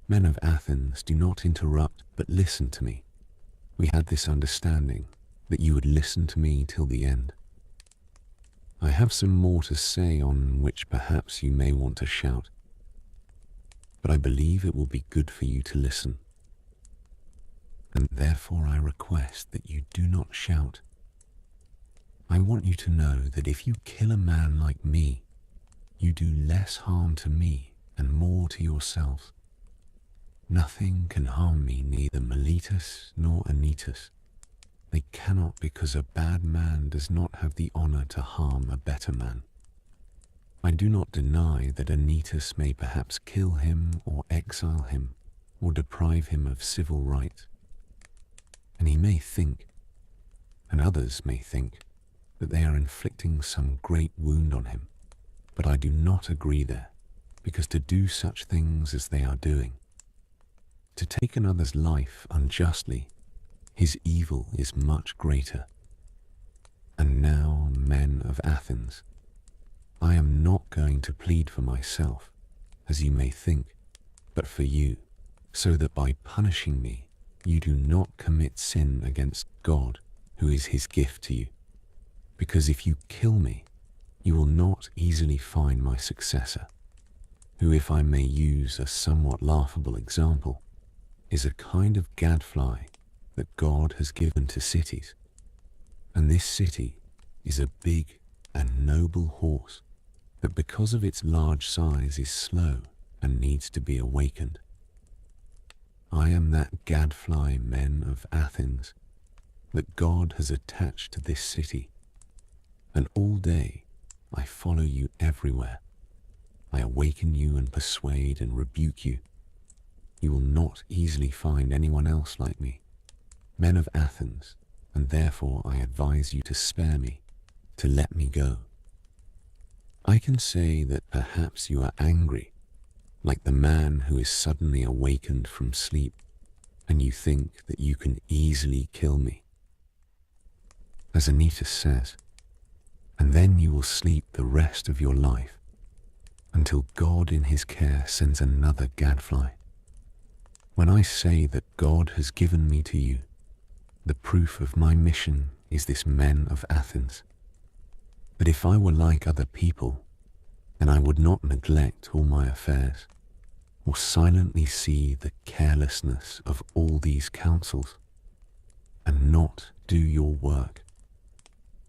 Men of Athens, do not interrupt, but listen to me. We had this understanding that you would listen to me till the end. I have some more to say on which perhaps you may want to shout, but I believe it will be good for you to listen. And therefore I request that you do not shout. I want you to know that if you kill a man like me, you do less harm to me and more to yourself. Nothing can harm me, neither Miletus nor Anytus. They cannot, because a bad man does not have the honor to harm a better man. I do not deny that Anytus may perhaps kill him or exile him or deprive him of civil rights. And he may think, and others may think, that they are inflicting some great wound on him. But I do not agree there, because to do such things as they are doing, to take another's life unjustly, his evil is much greater. And now, men of Athens, I am not going to plead for myself, as you may think, but for you, so that by punishing me, you do not commit sin against God, who is his gift to you. Because if you kill me, you will not easily find my successor, who, if I may use a somewhat laughable example, is a kind of gadfly that God has given to cities. And this city is a big and noble horse that, because of its large size, is slow and needs to be awakened. I am that gadfly, men of Athens, that God has attached to this city, and all day I follow you everywhere. I awaken you and persuade and rebuke you. You will not easily find anyone else like me, men of Athens, and therefore I advise you to spare me, to let me go. I can say that perhaps you are angry, like the man who is suddenly awakened from sleep, and you think that you can easily kill me. As Anytus says, and then you will sleep the rest of your life, until God in his care sends another gadfly. When I say that God has given me to you, the proof of my mission is this, men of Athens. But if I were like other people, then I would not neglect all my affairs, or silently see the carelessness of all these counsels, and not do your work.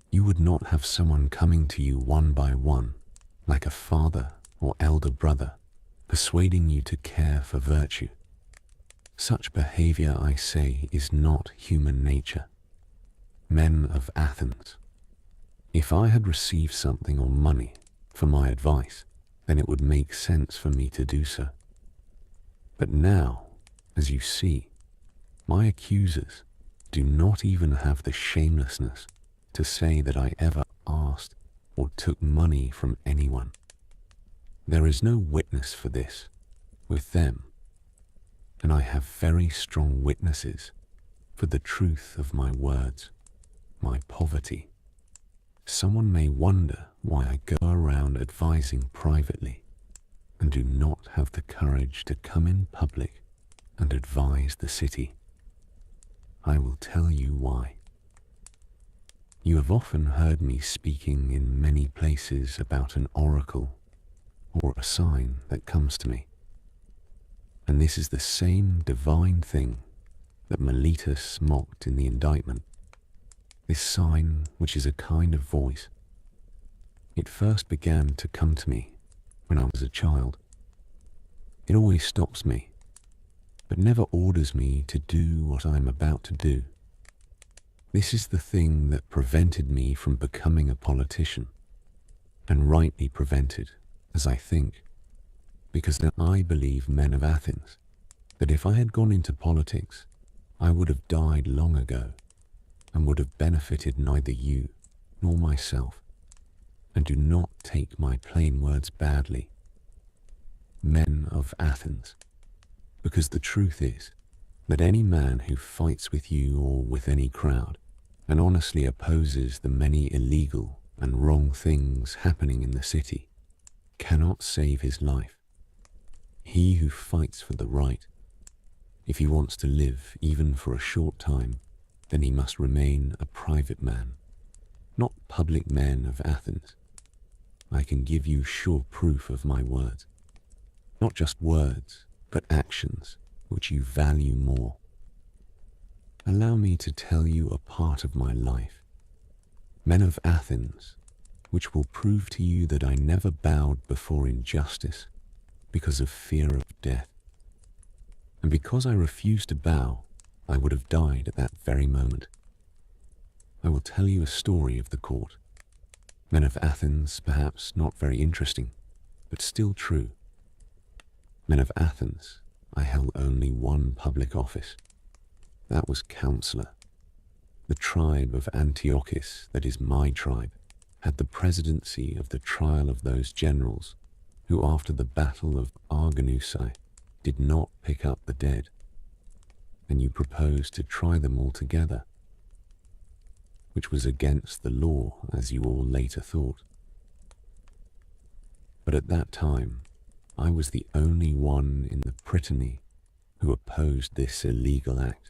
You would not have someone coming to you one by one, like a father or elder brother, persuading you to care for virtue. Such behavior, I say, is not human nature. Men of Athens, if I had received something or money for my advice, then it would make sense for me to do so. But now, as you see, my accusers do not even have the shamelessness to say that I ever asked or took money from anyone. There is no witness for this with them, and I have very strong witnesses for the truth of my words, my poverty. Someone may wonder why I go around advising privately and do not have the courage to come in public and advise the city. I will tell you why. You have often heard me speaking in many places about an oracle or a sign that comes to me. And this is the same divine thing that Miletus mocked in the indictment. This sign, which is a kind of voice, it first began to come to me when I was a child. It always stops me, but never orders me to do what I am about to do. This is the thing that prevented me from becoming a politician, and rightly prevented, as I think, because now I believe, men of Athens, that if I had gone into politics, I would have died long ago, and would have benefited neither you nor myself. And do not take my plain words badly, men of Athens, because the truth is that any man who fights with you or with any crowd, and honestly opposes the many illegal and wrong things happening in the city, cannot save his life. He who fights for the right, if he wants to live even for a short time, then he must remain a private man, not public, men of Athens. I can give you sure proof of my words. Not just words, but actions, which you value more. Allow me to tell you a part of my life, men of Athens, which will prove to you that I never bowed before injustice because of fear of death. And because I refused to bow, I would have died at that very moment. I will tell you a story of the court. Men of Athens, perhaps not very interesting, but still true. Men of Athens, I held only one public office. That was counselor. The tribe of Antiochus, that is my tribe, had the presidency of the trial of those generals who, after the battle of Arginusae, did not pick up the dead, and you proposed to try them all together. which was against the law, as you all later thought. But at that time, I was the only one in the prytany who opposed this illegal act,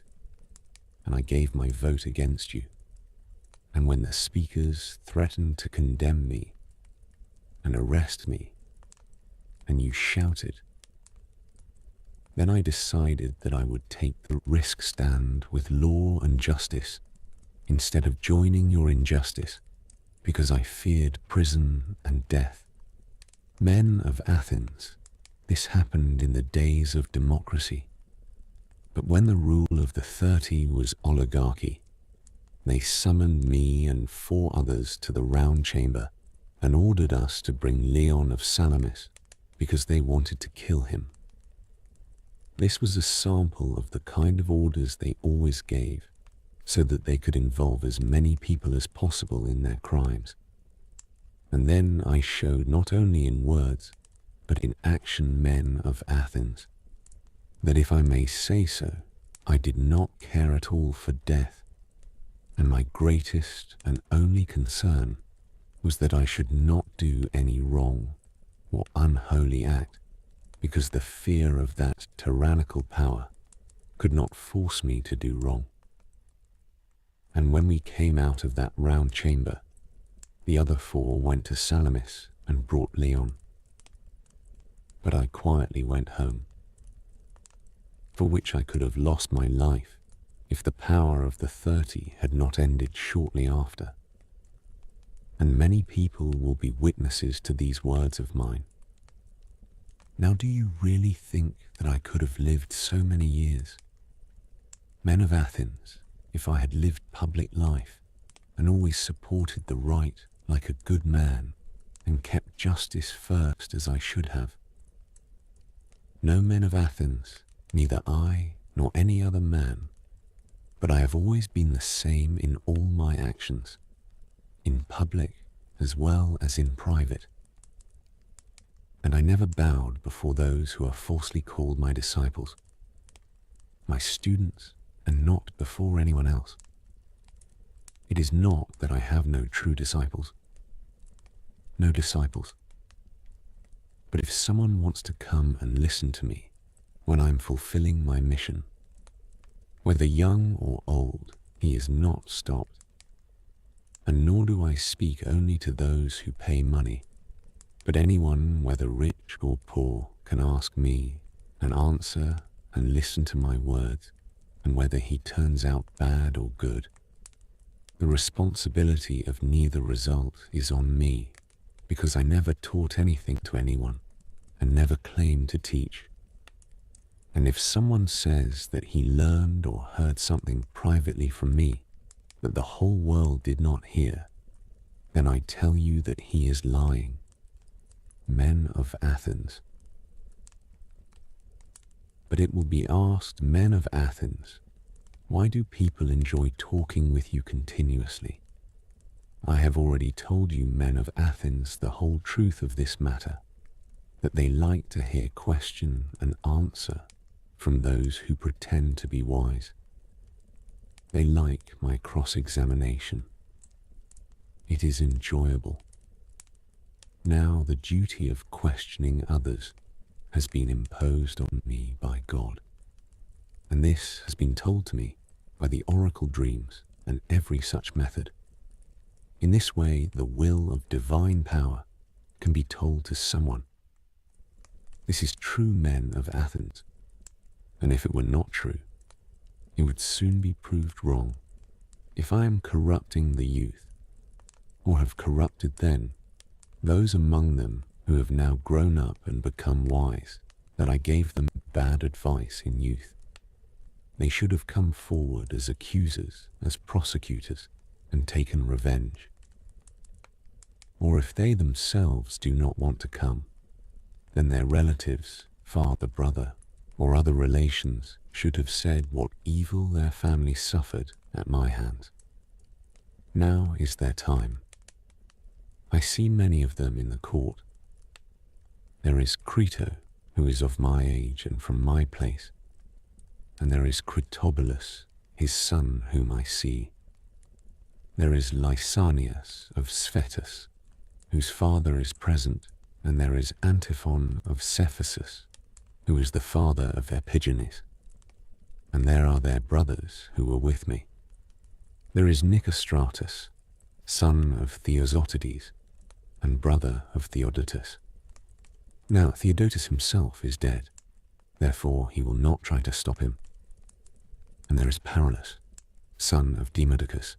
and I gave my vote against you. And when the speakers threatened to condemn me and arrest me, and you shouted, then I decided that I would take the risk stand with law and justice instead of joining your injustice, because I feared prison and death. Men of Athens, this happened in the days of democracy. But when the rule of the 30 was oligarchy, they summoned me and 4 others to the round chamber and ordered us to bring Leon of Salamis because they wanted to kill him. This was a sample of the kind of orders they always gave, so that they could involve as many people as possible in their crimes. And then I showed not only in words, but in action, men of Athens, that if I may say so, I did not care at all for death, and my greatest and only concern was that I should not do any wrong or unholy act, because the fear of that tyrannical power could not force me to do wrong. And when we came out of that round chamber, the other 4 went to Salamis and brought Leon. But I quietly went home, for which I could have lost my life if the power of the 30 had not ended shortly after. And many people will be witnesses to these words of mine. Now, do you really think that I could have lived so many years? Men of Athens, if I had lived public life and always supported the right like a good man and kept justice first as I should have. No, men of Athens, neither I nor any other man, but I have always been the same in all my actions, in public as well as in private. And I never bowed before those who are falsely called my disciples, my students, and not before anyone else. It is not that I have no true disciples, no disciples. But if someone wants to come and listen to me when I'm fulfilling my mission, whether young or old, he is not stopped. And nor do I speak only to those who pay money, but anyone, whether rich or poor, can ask me and answer and listen to my words, and whether he turns out bad or good. The responsibility of neither result is on me, because I never taught anything to anyone and never claimed to teach. And if someone says that he learned or heard something privately from me that the whole world did not hear, then I tell you that he is lying. Men of Athens. But it will be asked, men of Athens, why do people enjoy talking with you continuously? I have already told you, men of Athens, the whole truth of this matter, that they like to hear question and answer from those who pretend to be wise. They like my cross-examination. It is enjoyable. Now the duty of questioning others has been imposed on me by God, and this has been told to me by the oracle dreams and every such method. In this way, the will of divine power can be told to someone. This is true, men of Athens, and if it were not true, it would soon be proved wrong. If I am corrupting the youth, or have corrupted then those among them who have now grown up and become wise, that I gave them bad advice in youth, they should have come forward as accusers, as prosecutors, and taken revenge. Or if they themselves do not want to come, then their relatives, father, brother, or other relations should have said what evil their family suffered at my hands. Now is their time. I see many of them in the court. There is Crito, who is of my age and from my place, and there is Critobulus, his son, whom I see. There is Lysanias of Sphetus, whose father is present, and there is Antiphon of Cephisus, who is the father of Epigenes. And there are their brothers who were with me. There is Nicostratus, son of Theozotides, and brother of Theodotus. Now Theodotus himself is dead, therefore he will not try to stop him. And there is Paralus, son of Demodocus,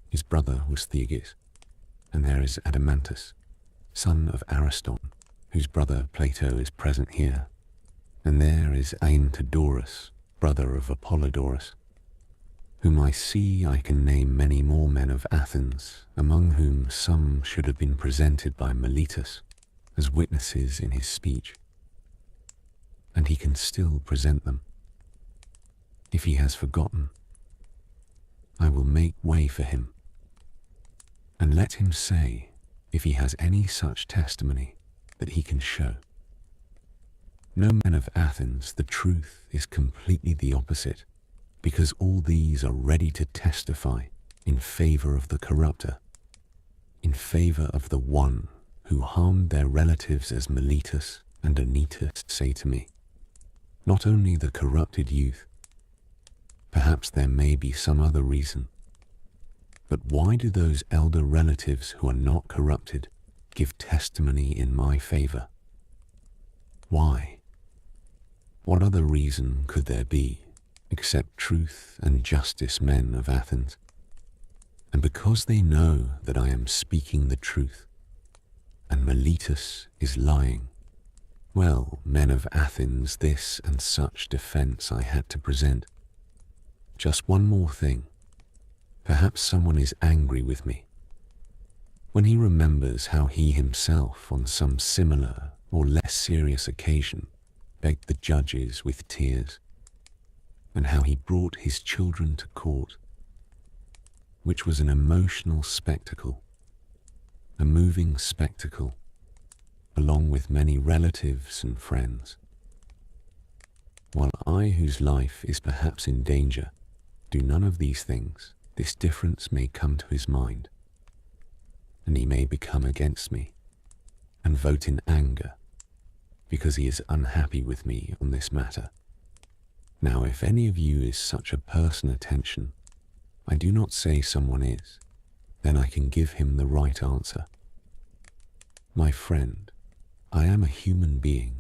his brother was Theages. And there is Adamantus, son of Ariston, whose brother Plato is present here. And there is Aeantodorus, brother of Apollodorus, whom I see I can name many more men of Athens, among whom some should have been presented by Meletus as witnesses in his speech. And he can still present them. If he has forgotten, I will make way for him. And let him say, if he has any such testimony that he can show. No men of Athens, the truth is completely the opposite, because all these are ready to testify in favor of the corrupter, in favor of the one who harmed their relatives, as Meletus and Anytus say to me. Not only the corrupted youth, perhaps there may be some other reason, but why do those elder relatives who are not corrupted give testimony in my favor? Why? What other reason could there be except truth and justice, men of Athens? And because they know that I am speaking the truth, and Meletus is lying, well, men of Athens, this and such defense I had to present. Just one more thing. Perhaps someone is angry with me. When he remembers how he himself, on some similar or less serious occasion, begged the judges with tears, and how he brought his children to court, which was an emotional spectacle, a moving spectacle, along with many relatives and friends. While I, whose life is perhaps in danger, do none of these things, this difference may come to his mind, and he may become against me, and vote in anger, because he is unhappy with me on this matter. Now, if any of you is such a person attention, I do not say someone is, then I can give him the right answer. My friend, I am a human being,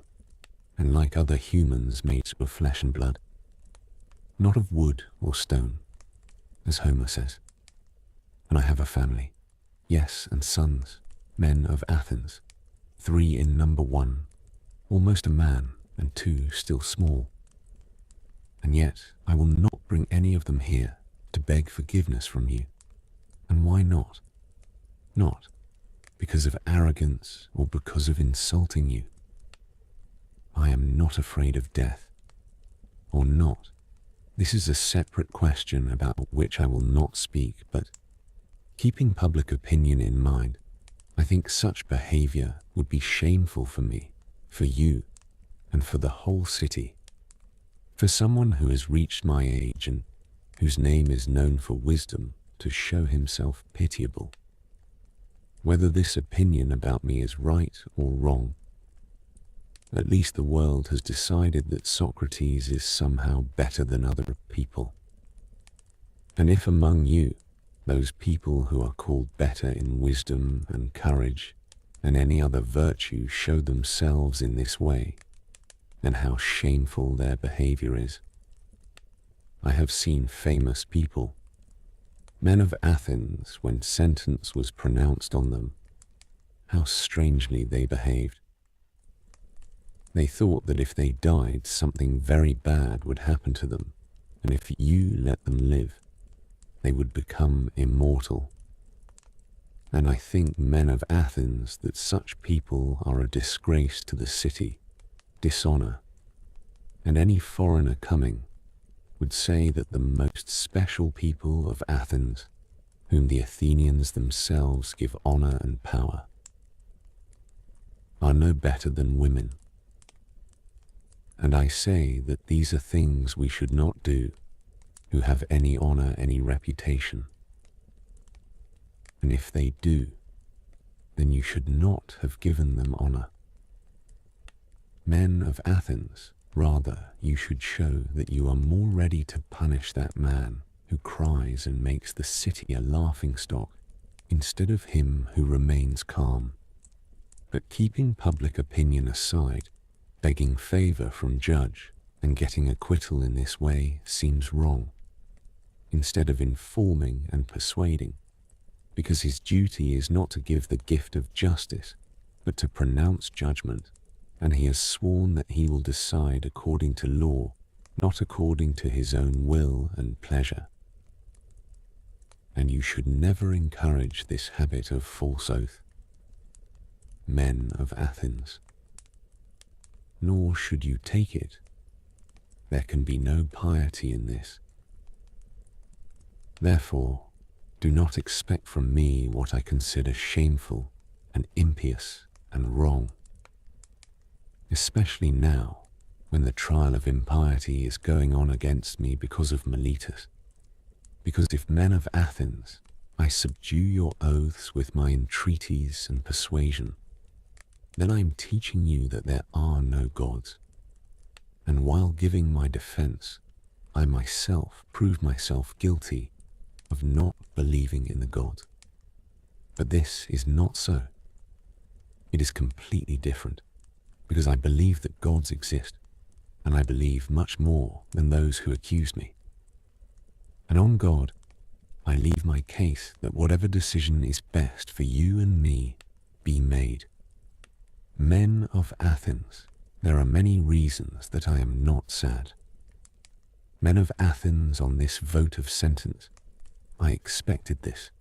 and like other humans made of flesh and blood, not of wood or stone, as Homer says. And I have a family, yes, and sons, men of Athens, 3 in number, 1, almost a man, and 2 still small. And yet I will not bring any of them here to beg forgiveness from you. And why not? Not because of arrogance or because of insulting you. I am not afraid of death, or not. This is a separate question about which I will not speak, but keeping public opinion in mind, I think such behavior would be shameful for me, for you, and for the whole city. For someone who has reached my age and whose name is known for wisdom to show himself pitiable. Whether this opinion about me is right or wrong, at least the world has decided that Socrates is somehow better than other people. And if among you, those people who are called better in wisdom and courage and any other virtue show themselves in this way, and how shameful their behavior is. I have seen famous people, men of Athens, when sentence was pronounced on them, how strangely they behaved. They thought that if they died, something very bad would happen to them, and if you let them live, they would become immortal. And I think, men of Athens, that such people are a disgrace to the city, dishonor, and any foreigner coming would say that the most special people of Athens, whom the Athenians themselves give honor and power, are no better than women. And I say that these are things we should not do, who have any honor, any reputation. and if they do, then you should not have given them honor. Men of Athens, rather you should show that you are more ready to punish that man who cries and makes the city a laughingstock, instead of him who remains calm. But keeping public opinion aside, begging favor from judge and getting acquittal in this way seems wrong, instead of informing and persuading, because his duty is not to give the gift of justice, but to pronounce judgment, and he has sworn that he will decide according to law, not according to his own will and pleasure. And you should never encourage this habit of false oath, men of Athens. Nor should you take it. There can be no piety in this. Therefore, do not expect from me what I consider shameful and impious and wrong, especially now when the trial of impiety is going on against me because of Miletus. Because if, men of Athens, I subdue your oaths with my entreaties and persuasion, then I am teaching you that there are no gods. And while giving my defense, I myself prove myself guilty of not believing in the gods. But this is not so. It is completely different, because I believe that gods exist, and I believe much more than those who accuse me. And on God, I leave my case that whatever decision is best for you and me be made. Men of Athens, there are many reasons that I am not sad. Men of Athens, on this vote of sentence, I expected this,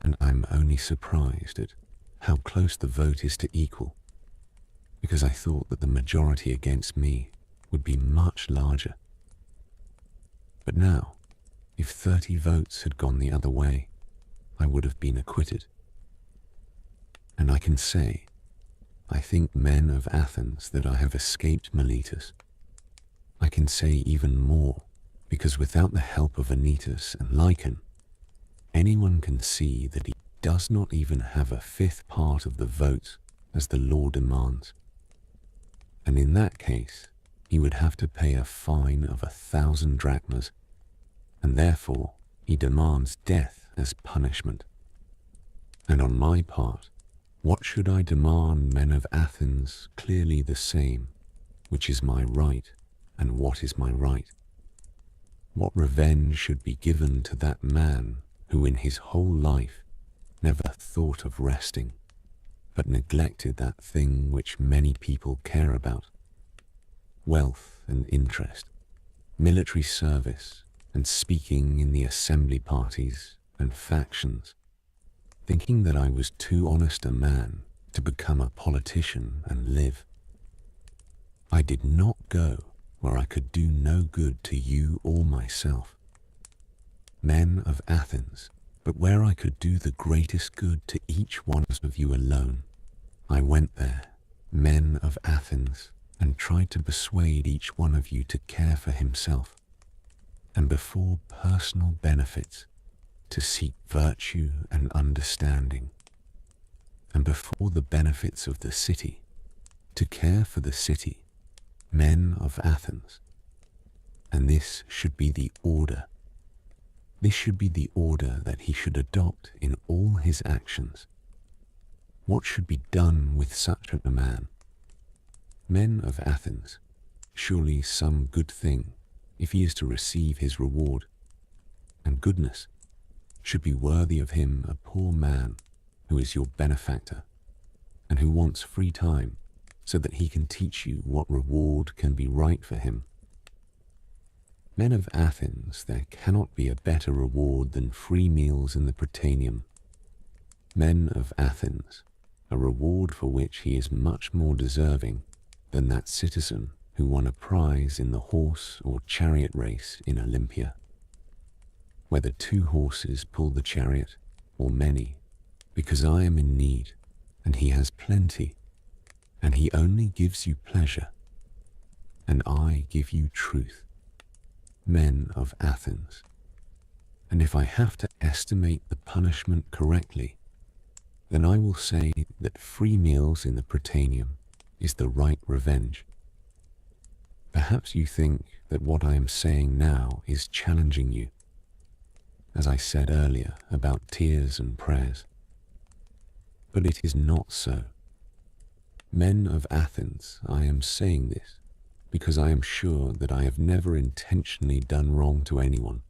and I am only surprised at how close the vote is to equal, because I thought that the majority against me would be much larger. But now, if 30 votes had gone the other way, I would have been acquitted. And I can say, I think, men of Athens, that I have escaped Miletus. I can say even more, because without the help of Anytus and Lycon, anyone can see that he does not even have a fifth part of the vote as the law demands. And in that case, he would have to pay a fine of 1,000 drachmas, and therefore he demands death as punishment. And on my part, what should I demand, men of Athens? Clearly the same, which is my right, and what is my right? What revenge should be given to that man who in his whole life never thought of resting, but neglected that thing which many people care about: wealth and interest, military service, and speaking in the assembly parties and factions, thinking that I was too honest a man to become a politician and live. I did not go where I could do no good to you or myself, men of Athens, but where I could do the greatest good to each one of you alone. I went there, men of Athens, and tried to persuade each one of you to care for himself, and before personal benefits, to seek virtue and understanding, and before the benefits of the city, to care for the city, men of Athens. And this should be the order. This should be the order that he should adopt in all his actions. What should be done with such a man? Men of Athens, surely some good thing, if he is to receive his reward, and goodness should be worthy of him, a poor man who is your benefactor, and who wants free time so that he can teach you what reward can be right for him. Men of Athens, there cannot be a better reward than free meals in the Prytaneum. Men of Athens, a reward for which he is much more deserving than that citizen who won a prize in the horse or chariot race in Olympia. Whether 2 horses pull the chariot, or many, because I am in need, and he has plenty, and he only gives you pleasure, and I give you truth, men of Athens. And if I have to estimate the punishment correctly, then I will say that free meals in the Prytaneum is the right revenge. Perhaps you think that what I am saying now is challenging you, as I said earlier about tears and prayers. But it is not so. Men of Athens, I am saying this because I am sure that I have never intentionally done wrong to anyone,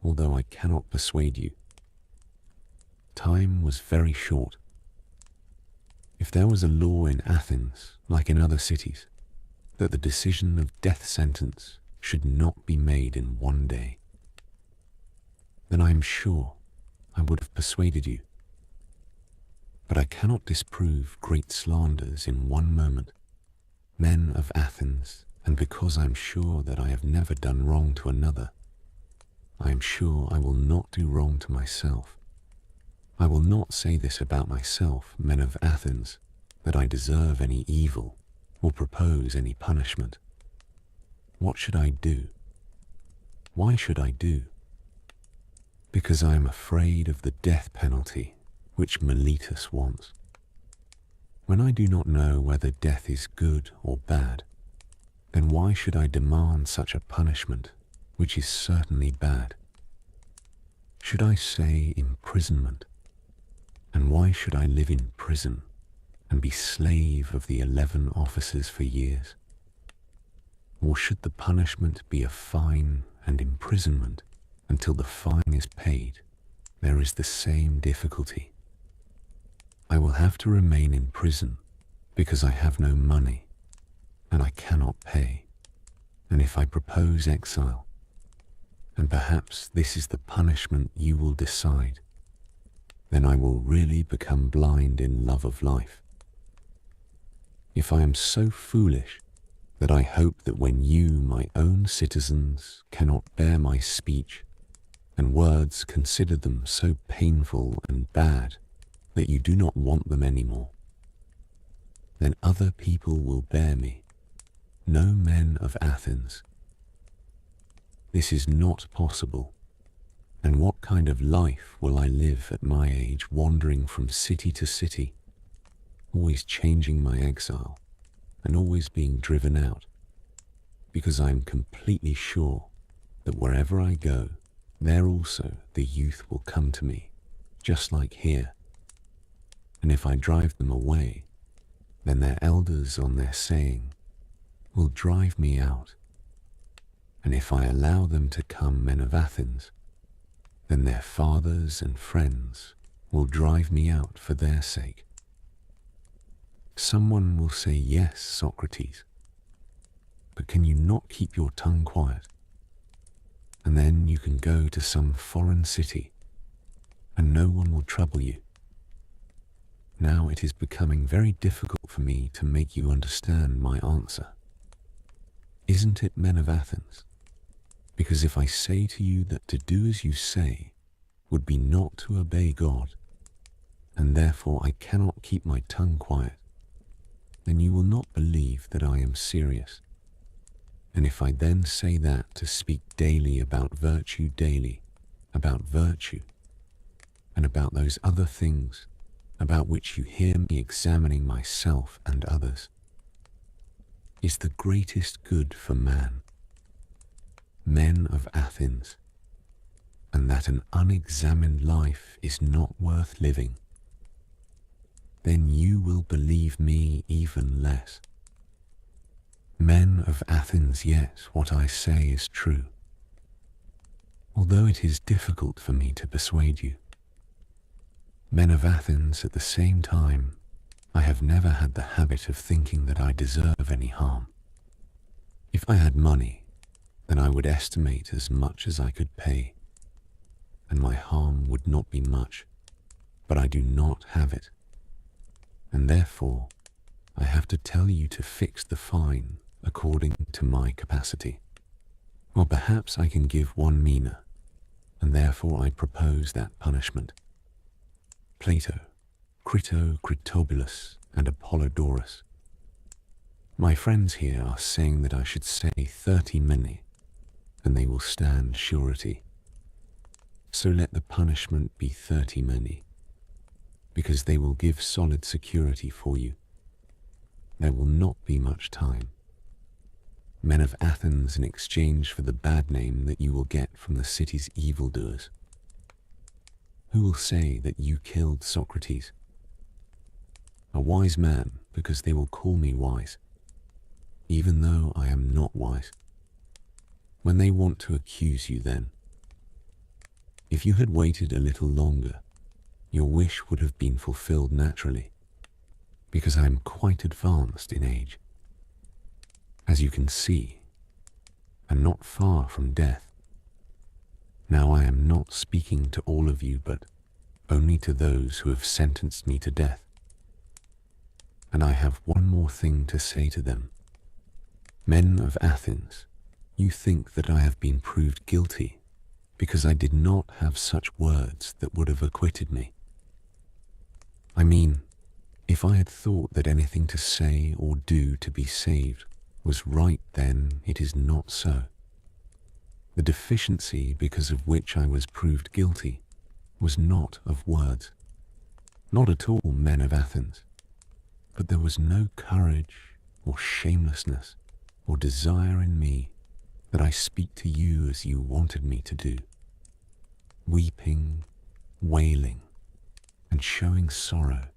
although I cannot persuade you. Time was very short. If there was a law in Athens, like in other cities, that the decision of death sentence should not be made in one day, then I am sure I would have persuaded you. But I cannot disprove great slanders in one moment. Men of Athens, and because I am sure that I have never done wrong to another, I am sure I will not do wrong to myself. I will not say this about myself, men of Athens, that I deserve any evil or propose any punishment. What should I do? Why should I do? Because I am afraid of the death penalty which Miletus wants. When I do not know whether death is good or bad, then why should I demand such a punishment which is certainly bad? Should I say imprisonment? And why should I live in prison and be slave of the 11 officers for years? Or should the punishment be a fine and imprisonment until the fine is paid? There is the same difficulty. I will have to remain in prison because I have no money and I cannot pay. And if I propose exile, and perhaps this is the punishment you will decide, then I will really become blind in love of life. If I am so foolish that I hope that when you, my own citizens, cannot bear my speech, and words consider them so painful and bad that you do not want them anymore, then other people will bear me, no men of Athens. This is not possible. And what kind of life will I live at my age, wandering from city to city, always changing my exile, and always being driven out, because I am completely sure that wherever I go, there also the youth will come to me, just like here. And if I drive them away, then their elders on their saying will drive me out. And if I allow them to come, men of Athens, then their fathers and friends will drive me out for their sake. Someone will say, yes, Socrates, but can you not keep your tongue quiet? And then you can go to some foreign city and no one will trouble you. Now it is becoming very difficult for me to make you understand my answer. Isn't it, men of Athens? Because if I say to you that to do as you say would be not to obey God, and therefore I cannot keep my tongue quiet, then you will not believe that I am serious. And if I then say that to speak daily, about virtue, and about those other things about which you hear me examining myself and others, is the greatest good for man, men of Athens, and that an unexamined life is not worth living, then you will believe me even less. Men of Athens, yes, what I say is true, although it is difficult for me to persuade you. Men of Athens, at the same time, I have never had the habit of thinking that I deserve any harm. If I had money, then I would estimate as much as I could pay, and my harm would not be much, but I do not have it, and therefore I have to tell you to fix the fine according to my capacity. Or perhaps I can give one mina, and therefore I propose that punishment. Plato, Crito, Critobulus, and Apollodorus. My friends here are saying that I should say 30 minae, and they will stand surety. So let the punishment be 30 many, because they will give solid security for you. There will not be much time. Men of Athens, in exchange for the bad name that you will get from the city's evildoers. Who will say that you killed Socrates? A wise man, because they will call me wise, even though I am not wise. When they want to accuse you then, if you had waited a little longer, your wish would have been fulfilled naturally, because I am quite advanced in age. As you can see, and not far from death. Now I am not speaking to all of you, but only to those who have sentenced me to death. And I have one more thing to say to them. Men of Athens, you think that I have been proved guilty because I did not have such words that would have acquitted me. I mean, if I had thought that anything to say or do to be saved was right, then it is not so. The deficiency because of which I was proved guilty was not of words. Not at all, men of Athens. But there was no courage or shamelessness or desire in me that I speak to you as you wanted me to do. Weeping, wailing, and showing sorrow,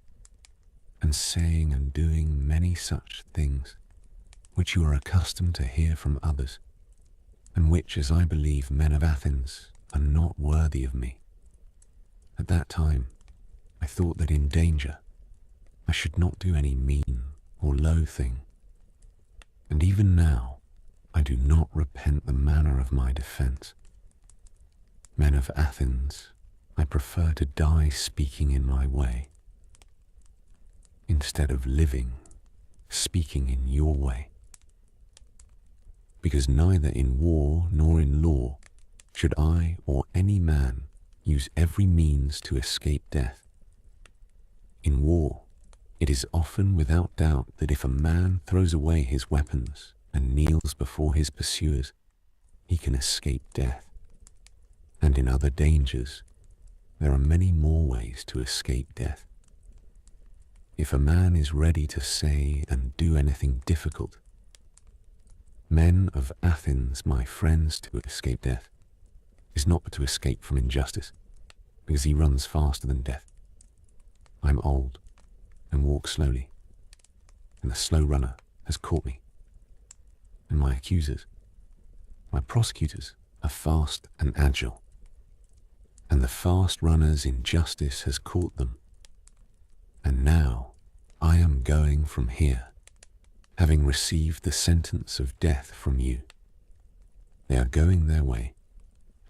and saying and doing many such things which you are accustomed to hear from others, and which, as I believe, men of Athens are not worthy of me. At that time, I thought that in danger, I should not do any mean or low thing. And even now, I do not repent the manner of my defense. Men of Athens, I prefer to die speaking in my way, instead of living, speaking in your way. Because neither in war nor in law should I or any man use every means to escape death. In war, it is often without doubt that if a man throws away his weapons and kneels before his pursuers, he can escape death. And in other dangers, there are many more ways to escape death. If a man is ready to say and do anything difficult, men of Athens, my friends, to escape death is not but to escape from injustice, because he runs faster than death. I am old and walk slowly, and the slow runner has caught me. And my accusers, my prosecutors, are fast and agile, and the fast runner's injustice has caught them. And now I am going from here, having received the sentence of death from you. They are going their way,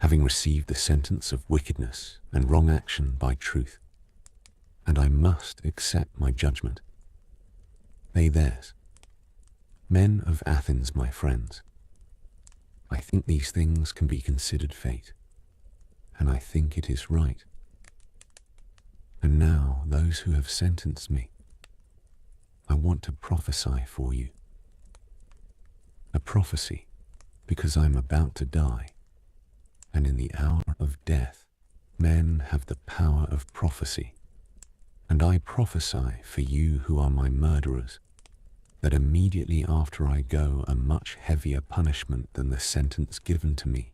having received the sentence of wickedness and wrong action by truth, and I must accept my judgment. They theirs. Men of Athens, my friends, I think these things can be considered fate, and I think it is right. And now those who have sentenced me, I want to prophesy for you. A prophecy, because I am about to die, and in the hour of death, men have the power of prophecy. And I prophesy for you who are my murderers, that immediately after I go, a much heavier punishment than the sentence given to me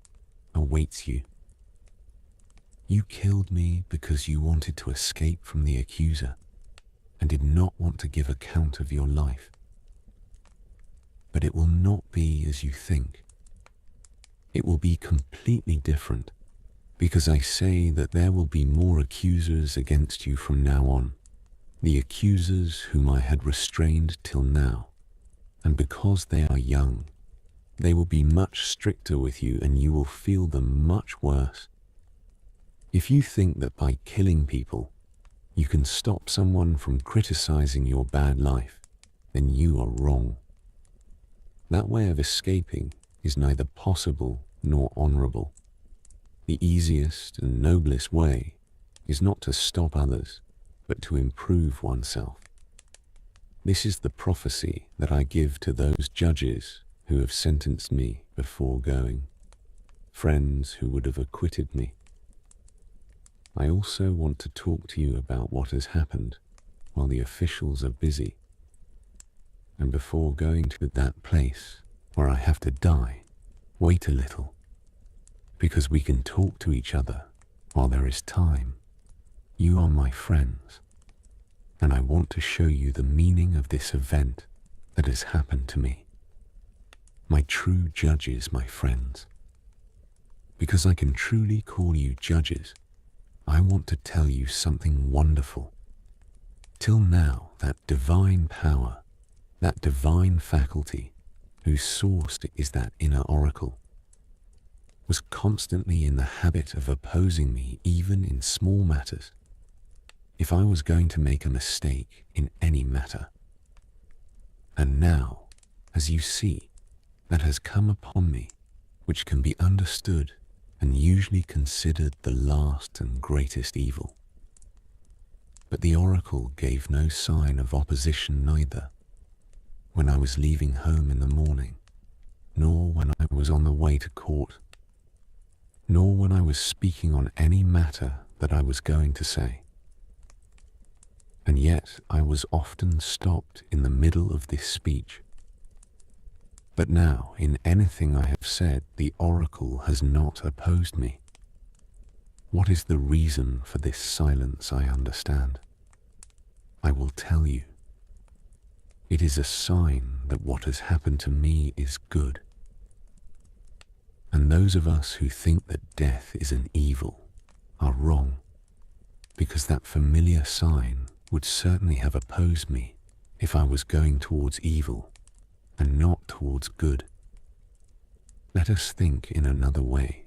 awaits you. You killed me because you wanted to escape from the accuser, and did not want to give account of your life. But it will not be as you think. It will be completely different, because I say that there will be more accusers against you from now on, the accusers whom I had restrained till now, and because they are young, they will be much stricter with you, and you will feel them much worse. If you think that by killing people, you can stop someone from criticizing your bad life, then you are wrong. That way of escaping is neither possible nor honorable. The easiest and noblest way is not to stop others, but to improve oneself. This is the prophecy that I give to those judges who have sentenced me before going, friends who would have acquitted me, I also want to talk to you about what has happened while the officials are busy, and before going to that place where I have to die, wait a little, because we can talk to each other while there is time. You are my friends, and I want to show you the meaning of this event that has happened to me. My true judges, my friends. Because I can truly call you judges, I want to tell you something wonderful. Till now, that divine power, that divine faculty, whose source is that inner oracle, was constantly in the habit of opposing me even in small matters. If I was going to make a mistake in any matter. And now, as you see, that has come upon me, which can be understood and usually considered the last and greatest evil. But the oracle gave no sign of opposition neither, when I was leaving home in the morning, nor when I was on the way to court, nor when I was speaking on any matter that I was going to say. And yet I was often stopped in the middle of this speech. But now, in anything I have said, the oracle has not opposed me. What is the reason for this silence, I understand? I will tell you. It is a sign that what has happened to me is good. And those of us who think that death is an evil are wrong, because that familiar sign would certainly have opposed me if I was going towards evil and not towards good. Let us think in another way,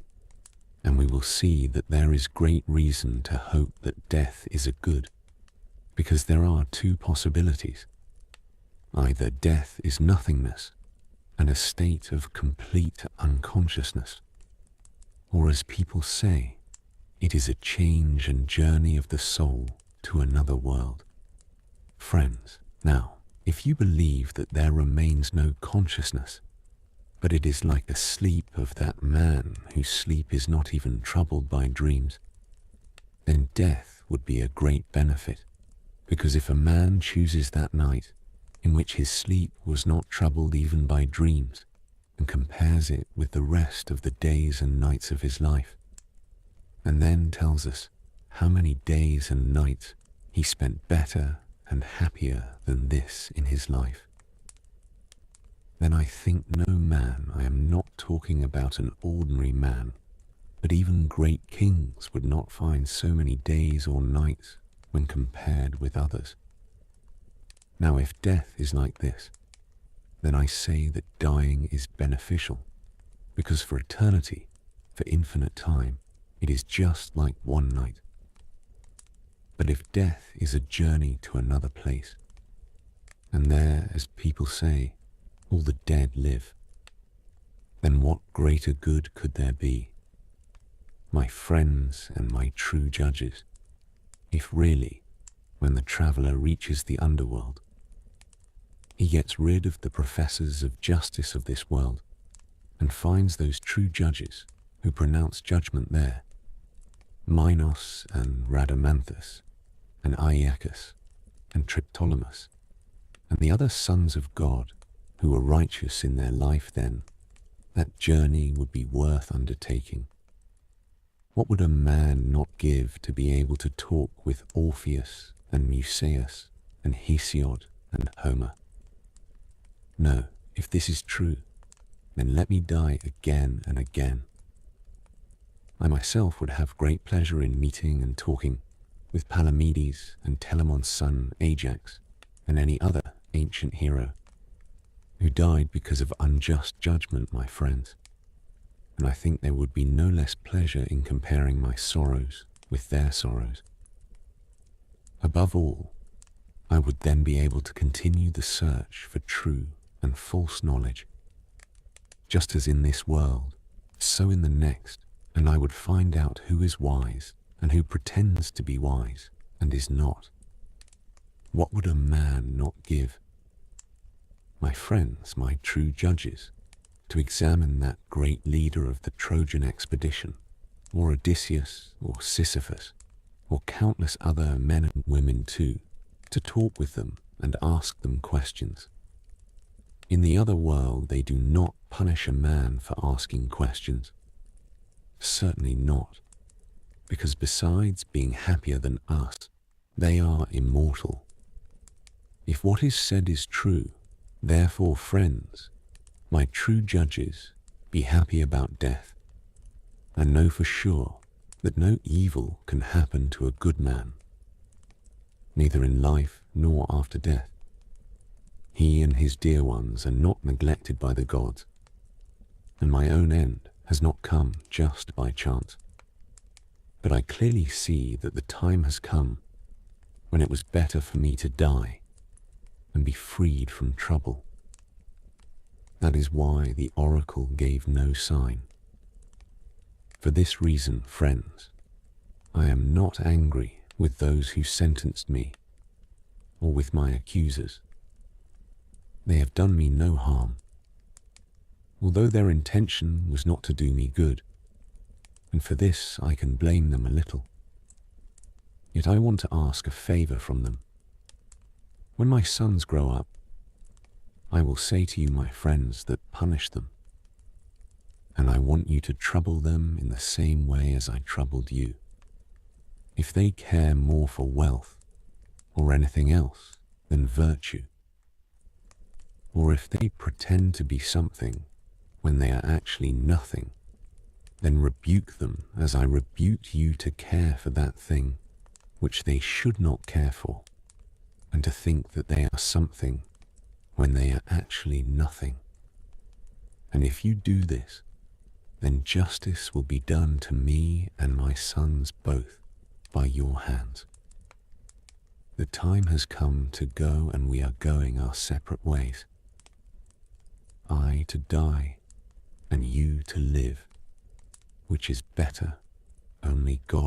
and we will see that there is great reason to hope that death is a good, because there are two possibilities. Either death is nothingness and a state of complete unconsciousness, or as people say, it is a change and journey of the soul to another world. Friends, now, if you believe that there remains no consciousness, but it is like a sleep of that man whose sleep is not even troubled by dreams, then death would be a great benefit, because if a man chooses that night in which his sleep was not troubled even by dreams, and compares it with the rest of the days and nights of his life, and then tells us how many days and nights he spent better and happier than this in his life, then I think no man, I am not talking about an ordinary man, but even great kings would not find so many days or nights when compared with others. Now if death is like this, then I say that dying is beneficial, because for eternity, for infinite time, it is just like one night. But if death is a journey to another place, and there, as people say, all the dead live, then what greater good could there be? My friends and my true judges, if really, when the traveller reaches the underworld, he gets rid of the professors of justice of this world and finds those true judges who pronounce judgment there, Minos and Rhadamanthus, and Aeacus, and Triptolemus, and the other sons of God who were righteous in their life then, that journey would be worth undertaking. What would a man not give to be able to talk with Orpheus and Musaeus and Hesiod and Homer? No, if this is true, then let me die again and again. I myself would have great pleasure in meeting and talking with Palamedes and Telamon's son Ajax and any other ancient hero who died because of unjust judgment, my friends. And I think there would be no less pleasure in comparing my sorrows with their sorrows. Above all, I would then be able to continue the search for true and false knowledge, just as in this world, so in the next, and I would find out who is wise and who pretends to be wise and is not. What would a man not give? My friends, my true judges, to examine that great leader of the Trojan expedition, or Odysseus, or Sisyphus, or countless other men and women too, to talk with them and ask them questions. In the other world, they do not punish a man for asking questions. Certainly not, because besides being happier than us, they are immortal. If what is said is true, therefore, friends, my true judges, be happy about death, and know for sure that no evil can happen to a good man, neither in life nor after death. He and his dear ones are not neglected by the gods, and my own end has not come just by chance. But I clearly see that the time has come when it was better for me to die and be freed from trouble. That is why the oracle gave no sign. For this reason, friends, I am not angry with those who sentenced me or with my accusers. They have done me no harm, although their intention was not to do me good, and for this I can blame them a little. Yet I want to ask a favor from them. When my sons grow up, I will say to you, my friends, that punish them, and I want you to trouble them in the same way as I troubled you. If they care more for wealth or anything else than virtue, or if they pretend to be something when they are actually nothing, then rebuke them as I rebuked you to care for that thing which they should not care for, and to think that they are something when they are actually nothing. And if you do this, then justice will be done to me and my sons both by your hands. The time has come to go, and we are going our separate ways. I to die, and you to live, which is better, only God